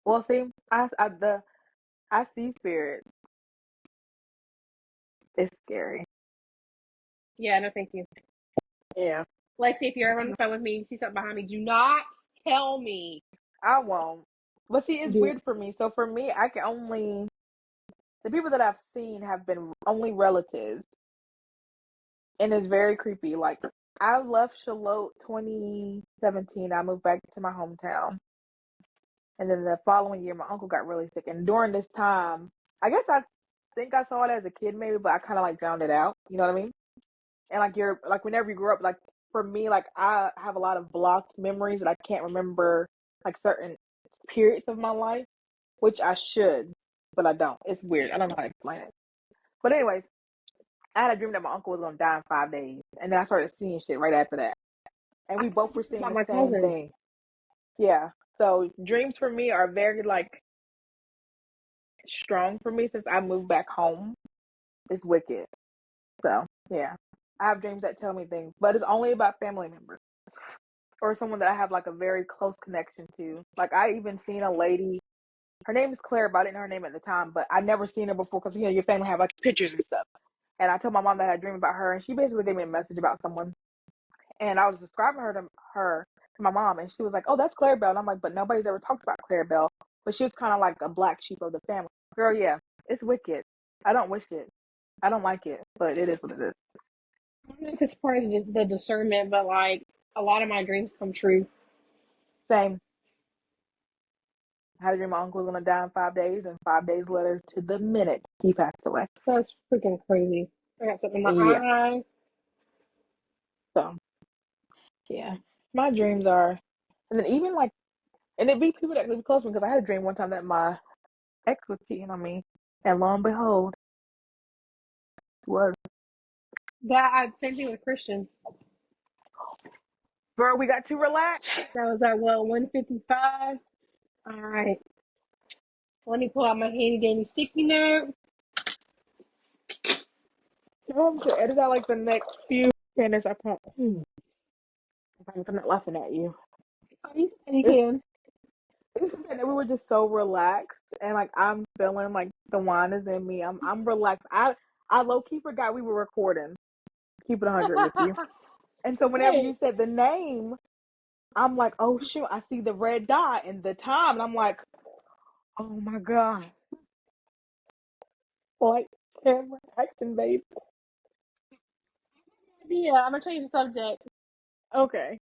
Well, see, I see spirits. It's scary. Yeah, no, thank you. Yeah, Lexi, if you're ever on the phone with me and you see something behind me, do not tell me. I won't. But see, it's Do weird for me. So for me, I can only the people that I've seen have been only relatives, and it's very creepy. Like I left Charlotte 2017. I moved back to my hometown, and then the following year, my uncle got really sick. And during this time, I guess I think I saw it as a kid, maybe, but I kind of like drowned it out. You know what I mean? And like you're like whenever you grew up, like for me, like I have a lot of blocked memories that I can't remember like certain periods of my life, which I should, but I don't. It's weird. I don't know how to explain it. But anyways, I had a dream that my uncle was gonna die in 5 days, and then I started seeing shit right after that, and I we both thought were this seeing about the my same cousin. thing. Yeah. So dreams for me are very like strong for me since I moved back home. It's wicked. So yeah, I have dreams that tell me things, but it's only about family members or someone that I have like a very close connection to. Like I even seen a lady. Her name is Claire, but I didn't know her name at the time. But I never seen her before because your family have like pictures and stuff. And I told my mom that I had a dream about her, and she basically gave me a message about someone. And I was describing her to my mom, and she was like, "Oh, that's Claire Bell." And I'm like, "But nobody's ever talked about Claire Bell." But she was kind of like a black sheep of the family. Girl, yeah, it's wicked. I don't wish it. I don't like it, but it is what it is. I don't know if it's part of the discernment, but like a lot of my dreams come true. Same. I had a dream my uncle was gonna die in 5 days, and 5 days later, to the minute, he passed away. That's freaking crazy. I got something in my Yeah. eye. So yeah, my dreams are, and then even like, and it'd be people that live close to me because I had a dream one time that my ex was cheating on me, and lo and behold, it was. Same thing with Christian. Girl, we got to relax. That was at 1:55. All right. Let me pull out my handy dandy sticky note. You want to edit out like the next few. Candice, I promise I'm not laughing at you. Oh, you It's can. it's something that we were just so relaxed and like I'm feeling like the wine is in me. I'm relaxed. I low key forgot we were recording. Keep it 100 with you. And so whenever Hey, you said the name, I'm like, oh shoot, I see the red dot and the time, and I'm like, oh my god, like camera action, baby. idea. I'm gonna change the subject. Okay.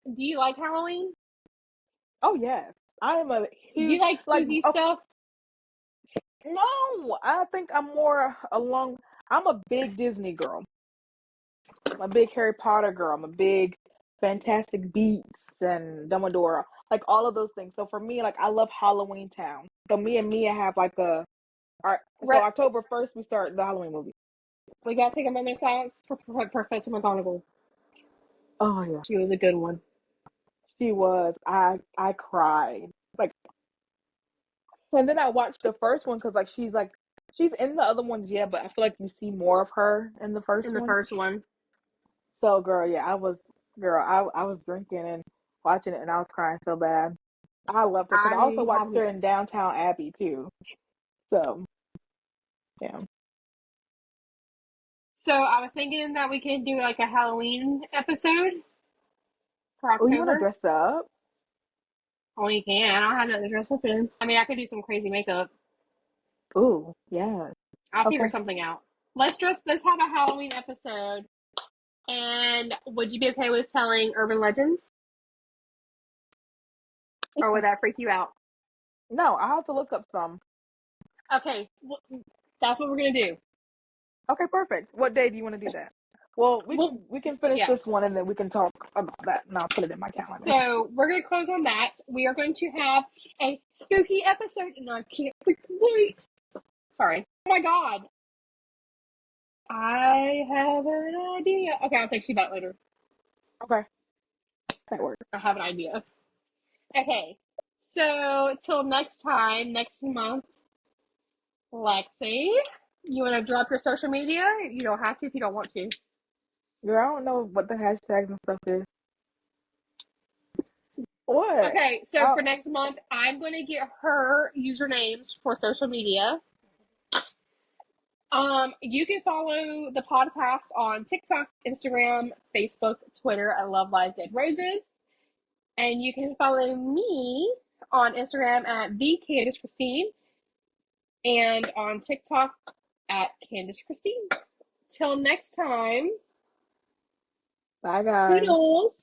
Do you like Halloween? Oh yes, I am a Do you huge like like. spooky Okay, stuff? no, I think I'm more along. I'm a big Disney girl. I'm a big Harry Potter girl. I'm a big Fantastic Beasts and Dumbledore, like all of those things. So for me, like I love Halloween Town. So me and Mia have like a. Our, so Re- October 1st we start the Halloween movie. we gotta take a moment of silence for Professor McGonagall. Oh yeah, She was a good one. she was. I cried. Like, and then I watched the first one because she's in the other ones, yeah, but I feel like you see more of her in the first In the one. first one. So girl, yeah, I was drinking and watching it and I was crying so bad. I loved her because I also I watched haven't. her in Downtown Abbey too. So yeah. So I was thinking that we could do like a Halloween episode for Oh, you want to October. dress up? Oh, you can. I don't have nothing to dress up in. I mean, I could do some crazy makeup. Ooh, yeah. I'll figure Okay. something out. Let's have a Halloween episode. And would you be okay with telling urban legends? Or Yeah. would that freak you out? No, I have to look up some. Okay, that's what we're gonna do. Okay, perfect. What day do you want to do that? Well, Well, we can finish yeah. this one and then we can talk about that and I'll put it in my calendar. So we're gonna close on that. We are going to have a spooky episode, and I can't freaking wait. Sorry. Oh my god. I have an idea. Okay, I'll text you about it later. Okay, that works. I have an idea. Okay. So till next time, next month, Lexi, you want to drop your social media? You don't have to if you don't want to. Girl, I don't know what the hashtags and stuff is. What? Okay, so Oh, for next month, I'm going to get her usernames for social media. You can follow the podcast on TikTok, Instagram, Facebook, Twitter at Love Lies Dead Roses. And you can follow me on Instagram at the Candice Christine and on TikTok at Candice Christine. Till next time, bye guys. toodles.